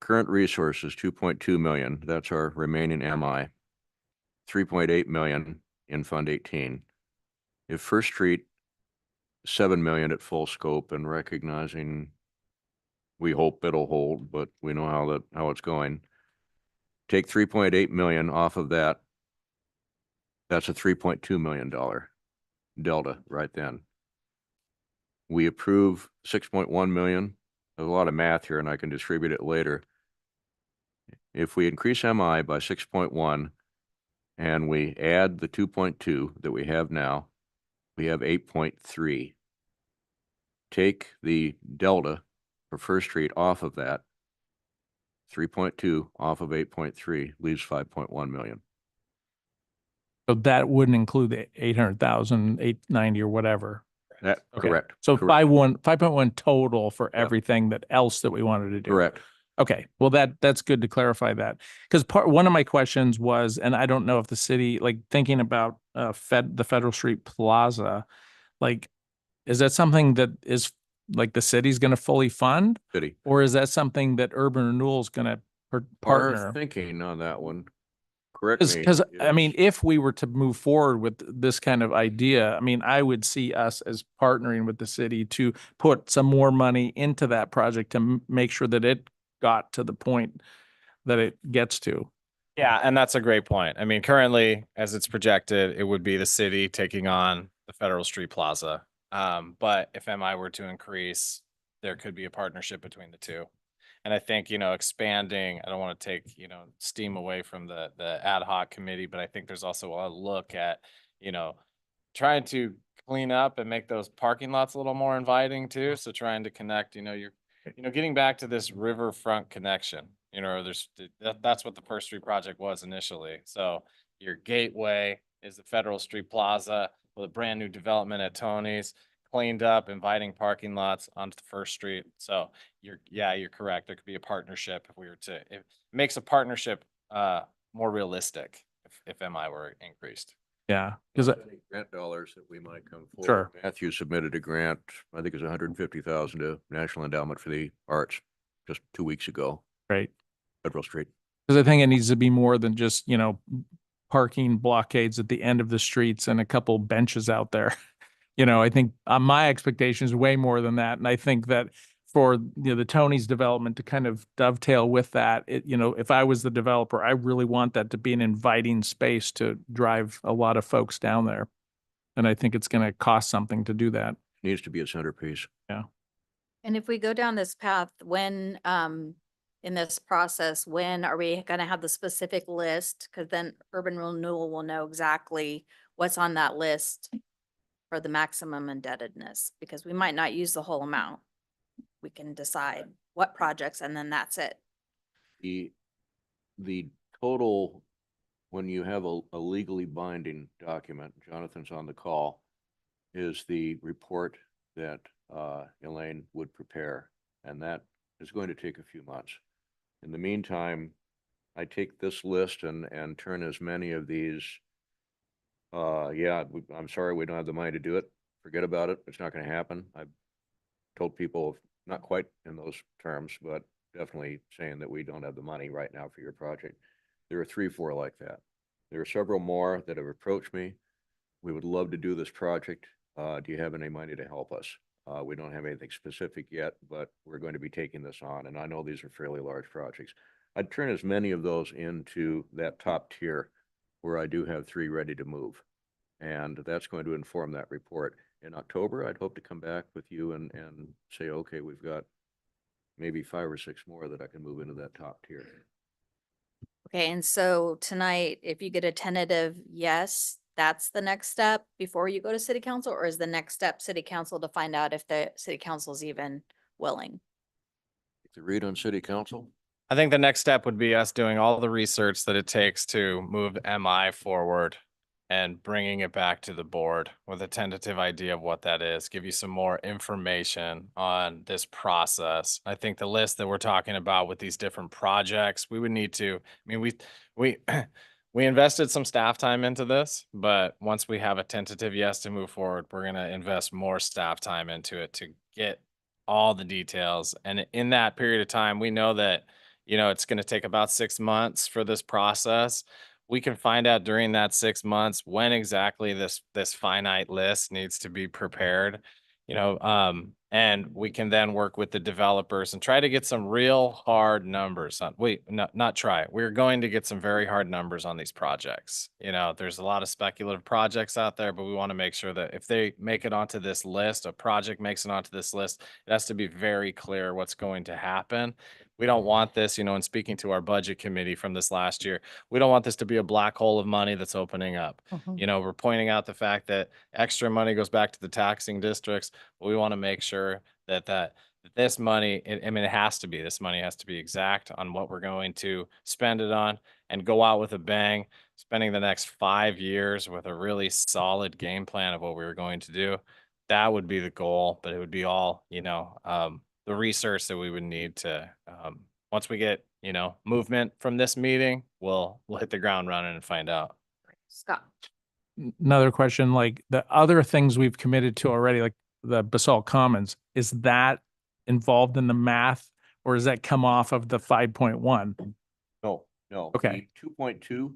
current resources, 2.2 million. That's our remaining MI. 3.8 million in Fund 18. If First Street, 7 million at full scope, and recognizing we hope it'll hold, but we know how it's going. Take 3.8 million off of that. That's a $3.2 million delta right then. We approve 6.1 million. There's a lot of math here and I can distribute it later. If we increase MI by 6.1 and we add the 2.2 that we have now, we have 8.3. Take the delta for First Street off of that, 3.2 off of 8.3 leaves 5.1 million. So that wouldn't include the 800,000, 890 or whatever. That Okay. correct. So correct. 5.1 total for everything else that we wanted to do. Correct. Okay, well, that's good to clarify that. Because one of my questions was, and I don't know if the city, like thinking about the Federal Street Plaza, like, is that something that is like the city's gonna fully fund? City. Or is that something that Urban Renewal is gonna Our partner? thinking on that one, correct me. Because, I mean, is- if we were to move forward with this kind of idea, I mean, I would see us as partnering with the city to put some more money into that project to make sure that it got to the point that it gets to. Yeah, and that's a great point. I mean, currently, as it's projected, it would be the city taking on the Federal Street Plaza. But if MI were to increase, there could be a partnership between the two. And I think, expanding, I don't want to take, steam away from the ad hoc committee, but I think there's also a look at, you know, trying to clean up and make those parking lots a little more inviting too. So trying to connect, getting back to this riverfront connection, that's what the First Street project was initially. So your gateway is the Federal Street Plaza with a brand new development at Tony's, cleaned up, inviting parking lots onto the First Street. So you're correct. There could be a partnership if we were to, it makes a partnership more realistic if MI were increased. Yeah, because Any grant dollars that we might come forward. Sure. Matthew submitted a grant, I think it was 150,000 to National Endowment for the Arts just 2 weeks ago, right. Federal Street. Because I think it needs to be more than just, parking blockades at the end of the streets and a couple benches out there. I think my expectation is way more than that. And I think that for the Tony's development to kind of dovetail with that, if I was the developer, I really want that to be an inviting space to drive a lot of folks down there. And I think it's going to cost something to do that. Needs to be a centerpiece. And if we go down this path, when, in this process, when are we gonna have the specific list? Cause then Urban Renewal will know exactly what's on that list for the maximum indebtedness, because we might not use the whole amount. We can decide what projects and then that's it. The total, when you have a legally binding document, Jonathan's on the call, is the report that Elaine would prepare, and that is going to take a few months. In the meantime, I take this list and turn as many of these, I'm sorry, we don't have the money to do it. Forget about it. It's not going to happen. I've told people, not quite in those terms, but definitely saying that we don't have the money right now for your project. There are 3, 4 like that. There are several more that have approached me. We would love to do this project. Do you have any money to help us? We don't have anything specific yet, but we're going to be taking this on. And I know these are fairly large projects. I'd turn as many of those into that top tier where I do have 3 ready to move. And that's going to inform that report. In October, I'd hope to come back with you and say, okay, we've got maybe 5 or 6 more that I can move into that top tier. Okay, and so tonight, if you get a tentative yes, that's the next step before you go to city council, or is the next step city council to find out if the city council is even willing? To read on city council? I think the next step would be us doing all the research that it takes to move MI forward and bringing it back to the board with a tentative idea of what that is, give you some more information on this process. I think the list that we're talking about with these different projects, we would need to, I mean, we invested some staff time into this, but once we have a tentative yes to move forward, we're going to invest more staff time into it to get all the details. And in that period of time, we know that, it's going to take about 6 months for this process. We can find out during that 6 months when exactly this finite list needs to be prepared, and we can then work with the developers and try to get some real hard numbers on, not try. We're going to get some very hard numbers on these projects. There's a lot of speculative projects out there, but we want to make sure that if they make it onto this list, a project makes it onto this list, it has to be very clear what's going to happen. We don't want this, in speaking to our budget committee from this last year, we don't want this to be a black hole of money that's opening up. We're pointing out the fact that extra money goes back to the taxing districts. But we want to make sure that this money, this money has to be exact on what we're going to spend it on and go out with a bang, spending the next 5 years with a really solid game plan of what we were going to do. That would be the goal, but it would be all, the research that we would need to once we get, movement from this meeting, we'll hit the ground running and find out. Scott. Another question, like the other things we've committed to already, like the Basalt Commons, is that involved in the math or does that come off of the 5.1? No. Okay. 2.2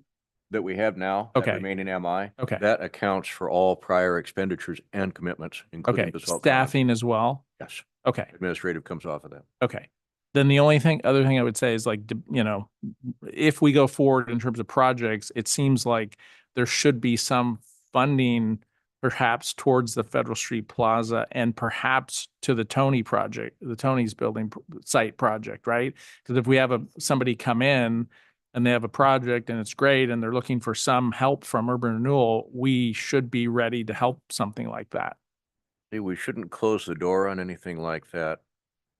that we have now, that Okay. remaining MI. Okay. That accounts for all prior expenditures and commitments, including Okay, Basalt Commons. staffing as well? Yes, Okay, administrative comes off of that. okay. Then the other thing I would say is like, if we go forward in terms of projects, it seems like there should be some funding perhaps towards the Federal Street Plaza and perhaps to the Tony project, the Tony's building site project, right? Because if we have somebody come in and they have a project and it's great and they're looking for some help from Urban Renewal, we should be ready to help something like that. See, we shouldn't close the door on anything like that,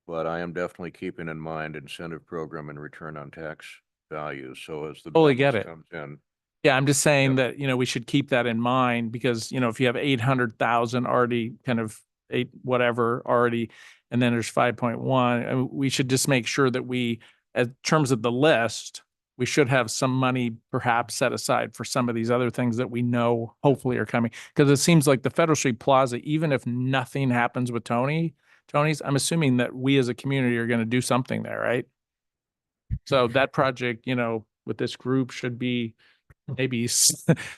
but I am definitely keeping in mind incentive program and return on tax values. So as the Totally get balance it. comes in, Yeah, I'm just saying Yep. that, we should keep that in mind because, if you have 800,000 already kind of whatever already, and then there's 5.1, we should just make sure that we, in terms of the list, we should have some money perhaps set aside for some of these other things that we know hopefully are coming. Because it seems like the Federal Street Plaza, even if nothing happens with Tony's, I'm assuming that we as a community are going to do something there, right? So that project, with this group should be maybe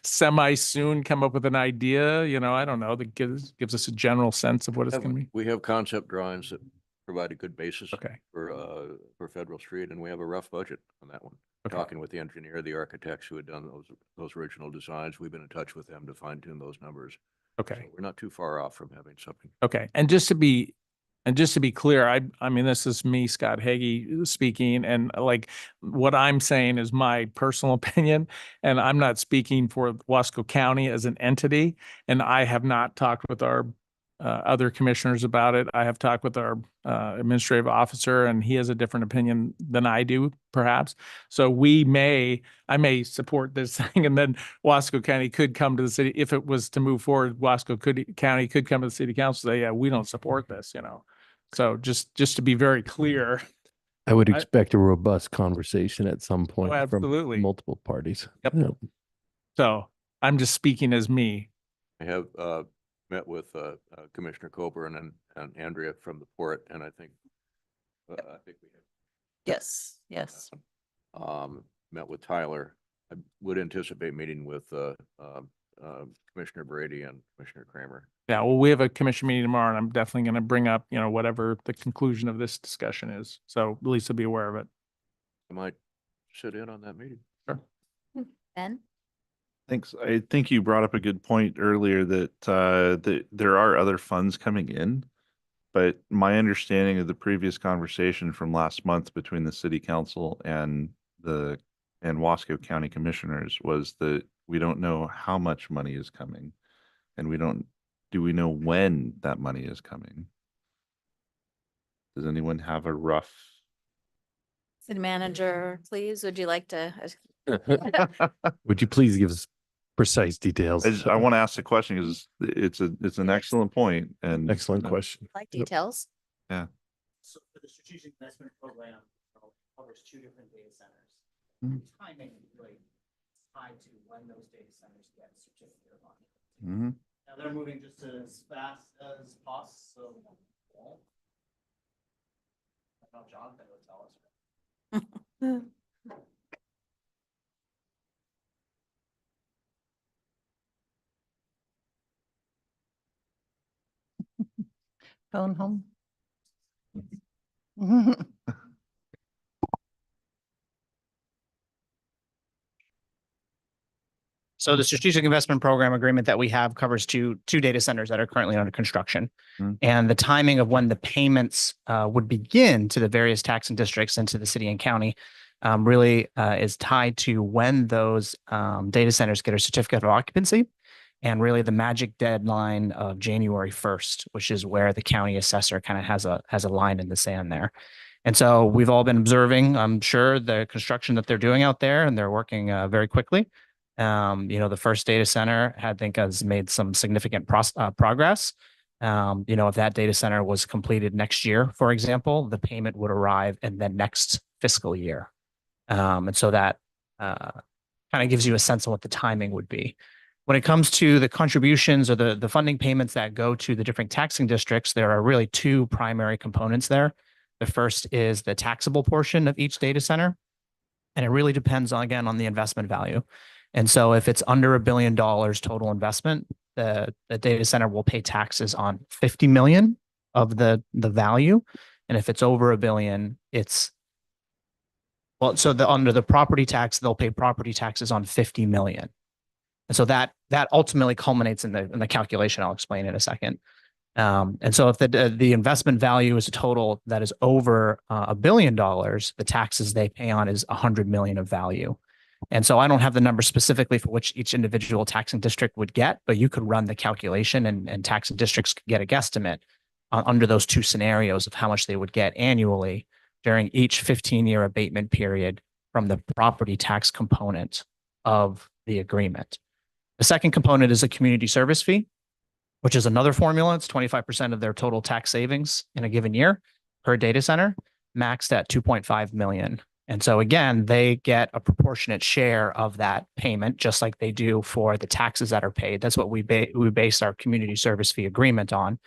semi soon come up with an idea, I don't know, that gives us a general sense of what it's going to be. we have concept drawings that provide a good basis Okay. for Federal Street, and we have a rough budget on that one. Okay. Talking with the engineer, the architects who had done those original designs, we've been in touch with them to fine tune those numbers. Okay. So we're not too far off from having something. Okay. And just to be clear, I mean, this is me, Scott Hagee speaking, and like what I'm saying is my personal opinion, and I'm not speaking for Wasco County as an entity. And I have not talked with our other commissioners about it. I have talked with our administrative officer, and he has a different opinion than I do, perhaps. So I may support this thing, and then Wasco County could come to the city if it was to move forward. County could come to the city council and say, "Yeah, we don't support this," So just to be very clear, I would expect a robust conversation at some point absolutely. from multiple parties. Yep. Yeah. So I'm just speaking as me. I have met with Commissioner Coburn and Andrea from the port, and I think we have. Yes. Met with Tyler. I would anticipate meeting with Commissioner Brady and Commissioner Kramer. Yeah, well, we have a commission meeting tomorrow, and I'm definitely going to bring up, whatever the conclusion of this discussion is. So at least to be aware of it. I might sit in on that meeting. Sure. Ben? Thanks. I think you brought up a good point earlier that there are other funds coming in, but my understanding of the previous conversation from last month between the city council and Wasco County commissioners was that we don't know how much money is coming, and do we know when that money is coming? Does anyone have a rough? City manager, please, would you like to? Would you please give us precise details? I want to ask the question because it's an excellent point and Excellent question. Like details? Yeah. So for the strategic investment program, covers 2 different data centers. Mhm. Timing really is tied to when those data centers get certificate of occupancy. Mhm. Now they're moving just as fast as possible. I know Jonathan would tell us. Phone home. So the strategic investment program agreement that we have covers two data centers that are currently under construction. Mm. And the timing of when the payments would begin to the various taxing districts and to the city and county really is tied to when those data centers get a certificate of occupancy, and really the magic deadline of January 1st, which is where the county assessor kind of has a line in the sand there. And so we've all been observing, I'm sure, the construction that they're doing out there, and they're working very quickly. The first data center has made some significant progress. If that data center was completed next year, for example, the payment would arrive in the next fiscal year. And so that kind of gives you a sense of what the timing would be. When it comes to the contributions or the funding payments that go to the different taxing districts, there are really two primary components there. The first is the taxable portion of each data center. And it really depends on, again, on the investment value. And so if it's under $1 billion total investment, the data center will pay taxes on 50 million of the value. And if it's over $1 billion, under the property tax, they'll pay property taxes on 50 million. And so that ultimately culminates in the calculation I'll explain in a second. And so if the investment value is a total that is over $1 billion, the taxes they pay on is 100 million of value. And so I don't have the number specifically for which each individual taxing district would get, but you could run the calculation and taxing districts could get a guesstimate under those two scenarios of how much they would get annually during each 15-year abatement period from the property tax component of the agreement. The second component is a community service fee, which is another formula. It's 25% of their total tax savings in a given year per data center, maxed at 2.5 million. And so again, they get a proportionate share of that payment, just like they do for the taxes that are paid. That's what we base our community service fee agreement on.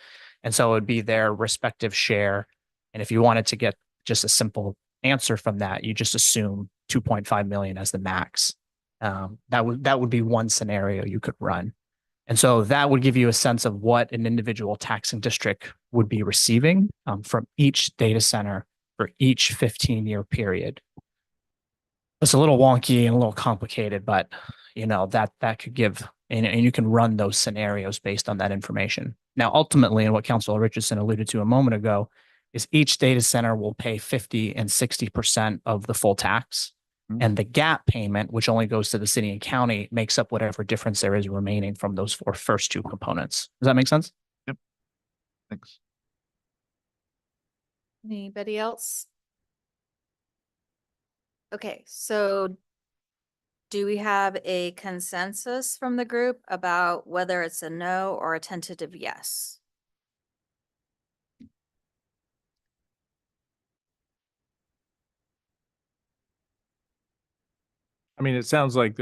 And so it would be their respective share. And if you wanted to get just a simple answer from that, you just assume 2.5 million as the max. That would be one scenario you could run. And so that would give you a sense of what an individual taxing district would be receiving from each data center for each 15-year period. It's a little wonky and a little complicated, but that could give, and you can run those scenarios based on that information. Now, ultimately, and what Councilor Richardson alluded to a moment ago, is each data center will pay 50 and 60% of the full tax. And the gap payment, which only goes to the city and county, makes up whatever difference there is remaining from those first two components. Does that make sense? Yep. Thanks. Anybody else? Okay, so do we have a consensus from the group about whether it's a no or a tentative yes? I mean, it sounds like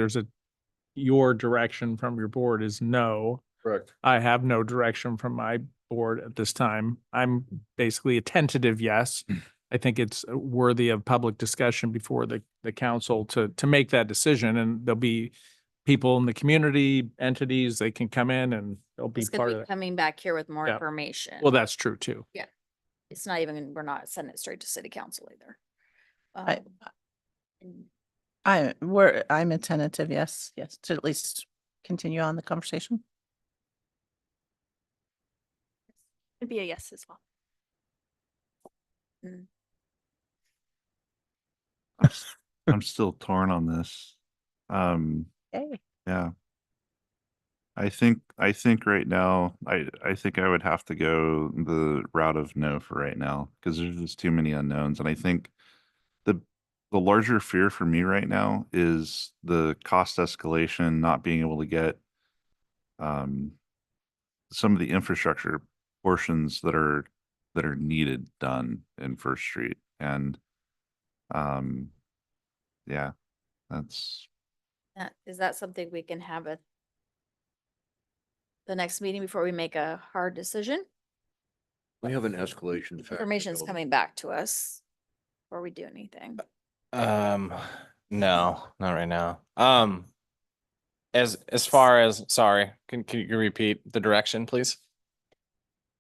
your direction from your board is no. Correct. I have no direction from my board at this time. I'm basically a tentative yes. I think it's worthy of public discussion before the council to make that decision. And there'll be people in the community, entities, they can come in and they'll be It's part gonna of be it. coming back here with more Yeah. information. Well, that's true too. Yeah. It's not even, we're not sending it straight to city council either. I'm a tentative yes, to at least continue on the conversation. It'd be a yes as well. I'm still torn on this. Hey. Yeah. I think right now, I think I would have to go the route of no for right now, because there's just too many unknowns. And I think the larger fear for me right now is the cost escalation, not being able to get some of the infrastructure portions that are needed done in First Street. And yeah, that's Is that something we can have at the next meeting before we make a hard decision? We have an escalation factor. Information's built. coming back to us before we do anything. No, not right now. As far as, sorry, can you repeat the direction, please?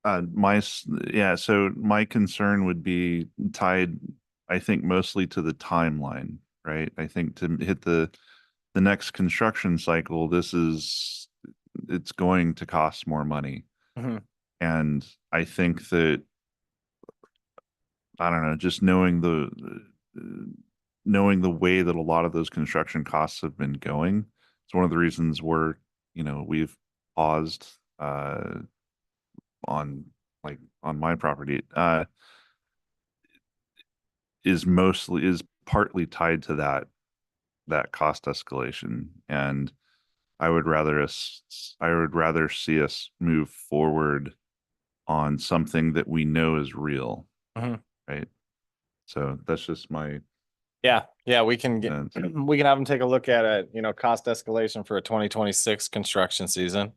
so my concern would be tied, I think, mostly to the timeline, right? I think to hit the next construction cycle, it's going to cost more money. Mm-hmm. And I think that, I don't know, just knowing the way that a lot of those construction costs have been going, it's one of the reasons we've paused on my property is partly tied to that cost escalation. And I would rather see us move forward on something that we know is real. Mm-hmm. Right. So that's just my Yeah, we can get, And we can have them take a look at it, cost escalation for a 2026 construction season.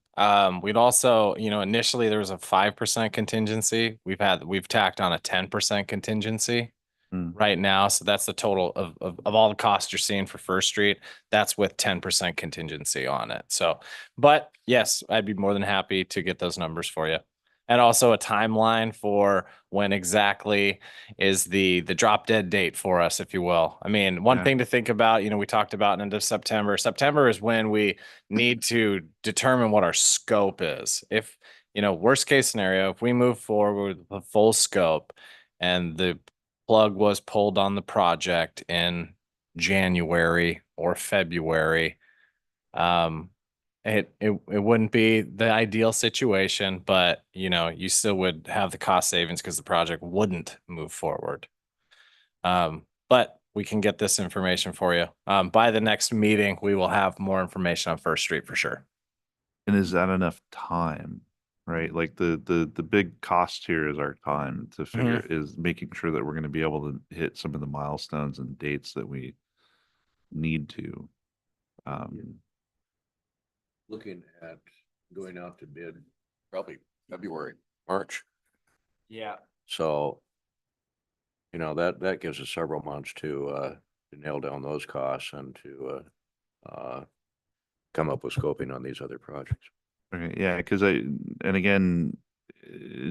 We'd also, initially there was a 5% contingency. We've tacked on a 10% contingency right now. So that's the total of all the costs you're seeing for First Street. That's with 10% contingency on it. So, but yes, I'd be more than happy to get those numbers for you. And also a timeline for when exactly is the drop dead date for us, if you will. I mean, one Yeah. thing to think about, we talked about end of September. September is when we need to determine what our scope is. If, worst case scenario, if we move forward with the full scope and the plug was pulled on the project in January or February, it wouldn't be the ideal situation, but you still would have the cost savings because the project wouldn't move forward. But we can get this information for you. By the next meeting, we will have more information on First Street for sure. And is that enough time? Right? Like the big cost here is our time to figure is making sure that we're going to be able to hit some of the milestones and dates that we need to. Looking at going out to bid probably February, March. Yeah. So, that gives us several months to nail down those costs and to come up with scoping on these other projects. Okay, yeah, because and again,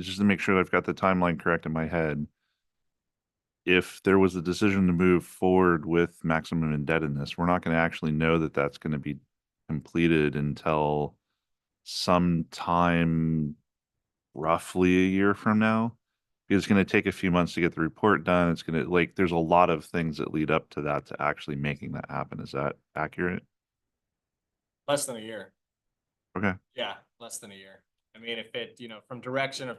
just to make sure I've got the timeline correct in my head, if there was a decision to move forward with maximum indebtedness, we're not going to actually know that that's going to be completed until sometime roughly a year from now. It's going to take a few months to get the report done. It's going to there's a lot of things that lead up to that to actually making that happen. Is that accurate? Less than a year. Okay. Yeah, less than a year. I mean, if it, from direction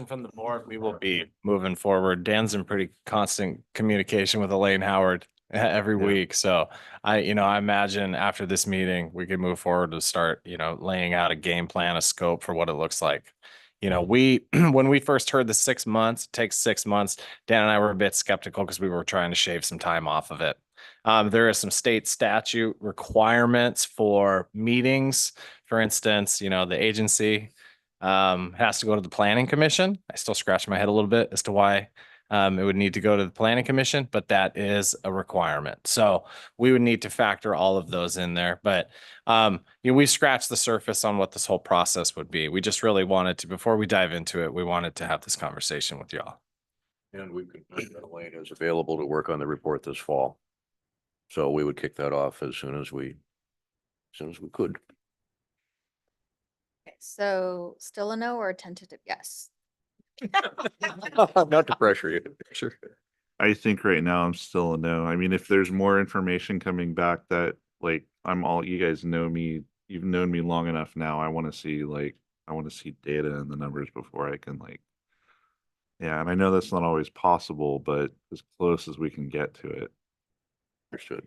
from the board, we will be moving forward. Dan's in pretty constant communication with Elaine Howard every week. So I imagine after this meeting, we could move forward to start, laying out a game plan, a scope for what it looks like. When we first heard the 6 months, it takes 6 months, Dan and I were a bit skeptical because we were trying to shave some time off of it. There are some state statute requirements for meetings. For instance, the agency has to go to the planning commission. I still scratch my head a little bit as to why it would need to go to the planning commission, but that is a requirement. So we would need to factor all of those in there. But we scratched the surface on what this whole process would be. We just really wanted to, before we dive into it, we wanted to have this conversation with y'all. And we could put that Elaine is available to work on the report this fall. So we would kick that off as soon as we could. Okay, so still a no or a tentative yes? Not to pressure you. Sure. I think right now I'm still a no. I mean, if there's more information coming back that you guys know me, you've known me long enough now. I want to see data and the numbers before I can yeah. And I know that's not always possible, but as close as we can get to it. Understood.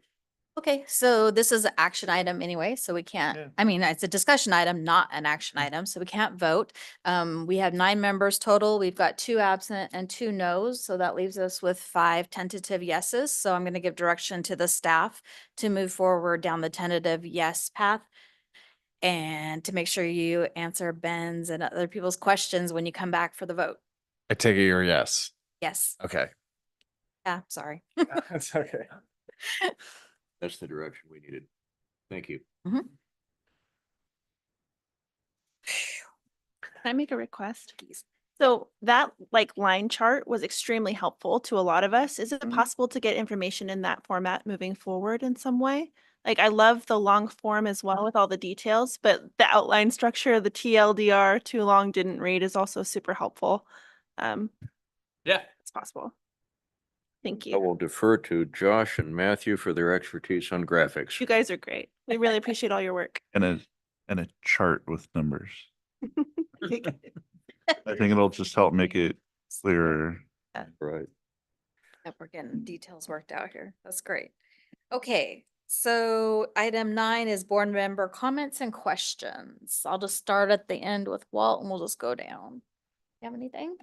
Okay, so this is an action item anyway, so we can't, I mean, it's a discussion item, not an action item, so we can't vote. We have 9 members total. We've got 2 absent and 2 noes, so that leaves us with 5 tentative yeses. So I'm going to give direction to the staff to move forward down the tentative yes path and to make sure you answer Ben's and other people's questions when you come back for the vote. I take it you're a yes. Yes. Okay. Yeah, sorry. That's okay. That's the direction we needed. Thank you. Can I make a request? So that line chart was extremely helpful to a lot of us. Is it possible to get information in that format moving forward in some way? I love the long form as well with all the details, but the outline structure, the TLDR, too long didn't read, is also super helpful. Yeah, it's possible. Thank I you. will defer to Josh and Matthew for their expertise on graphics. You guys are great. We really appreciate all your work. And a chart with numbers. I think it'll just help make it clearer. Right. Yep, we're getting details worked out here. That's great. Okay, so item 9 is board member comments and questions. I'll just start at the end with Walt and we'll just go down. You have anything?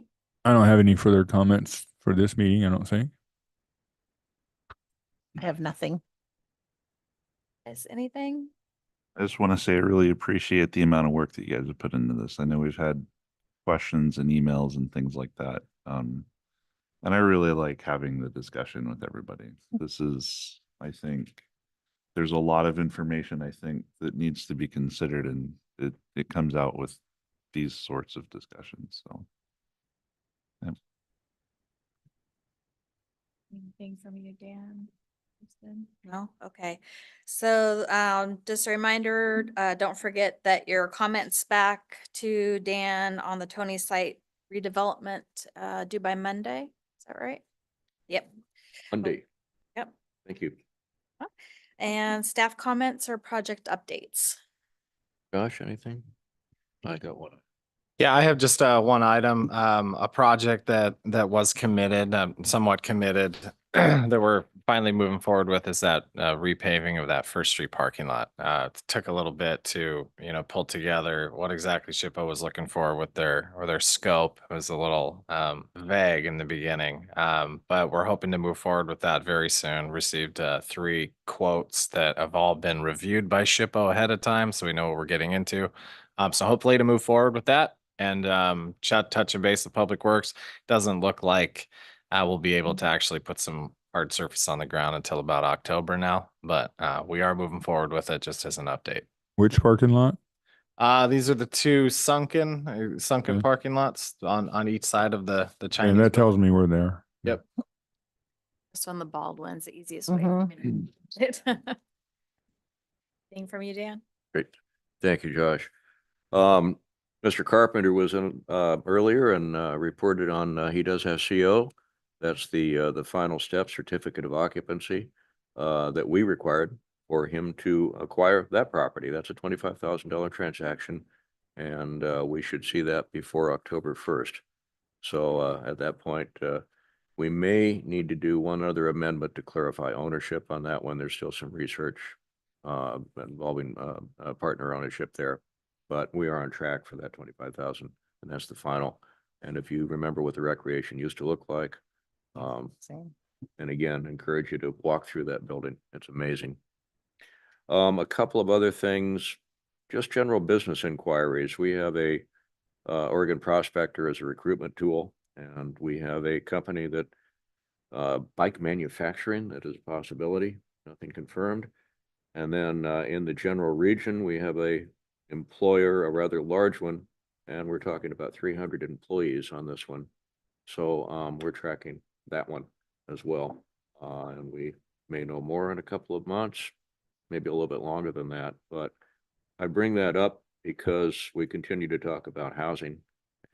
I don't have any further comments for this meeting, I don't think. I have nothing. Is anything? I just want to say I really appreciate the amount of work that you guys have put into this. I know we've had questions and emails and things like that. And I really like having the discussion with everybody. This is, I think, there's a lot of information I think that needs to be considered, and it comes out with these sorts of discussions. So Anything from you, Dan? No? Okay. So just a reminder, don't forget that your comments back to Dan on the Tony site redevelopment due by Monday. Is that right? Yep. Monday. Yep. Thank you. And staff comments or project updates? Josh, anything? I got one. Yeah, I have just one item, a project that was committed, somewhat committed, that we're finally moving forward with is that repaving of that First Street parking lot. It took a little bit to, pull together what exactly SHPO was looking for with their scope. It was a little vague in the beginning, but we're hoping to move forward with that very soon. Received 3 quotes that have all been reviewed by SHPO ahead of time, so we know what we're getting into. So hopefully to move forward with that. And touch and base with Public Works. Doesn't look like we'll be able to actually put some hard surface on the ground until about October now, but we are moving forward with it just as an update. Which parking lot? These are the 2 sunken Okay. parking lots on each side of the Chinese. And that tells building. me we're there. Yep. Just on the Baldwin's the easiest way. for me to do it. Thing from you, Dan? Great. Thank you, Josh. Mr. Carpenter was in earlier and reported on he does have CO. That's the final step, certificate of occupancy, that we required for him to acquire that property. That's a $25,000 transaction, and we should see that before October 1st. So at that point, we may need to do one other amendment to clarify ownership on that one. There's still some research involving partner ownership there. But we are on track for that 25,000, and that's the final. And if you remember what the recreation used to look like, Same. and again, encourage you to walk through that building. It's amazing. A couple of other things, just general business inquiries. We have a Oregon Prospector as a recruitment tool, and we have a company that bike manufacturing, that is a possibility, nothing confirmed. And then in the general region, we have a employer, a rather large one, and we're talking about 300 employees on this one. So we're tracking that one as well. And we may know more in a couple of months, maybe a little bit longer than that. But I bring that up because we continue to talk about housing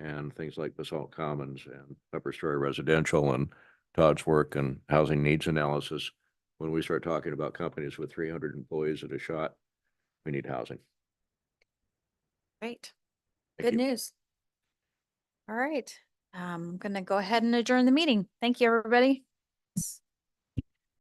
and things like Basalt Commons and upper story residential and Todd's work and housing needs analysis. When we start talking about companies with 300 employees at a shot, we need housing. Great. Thank Good you. news. All right. I'm going to go ahead and adjourn the meeting. Thank you, everybody.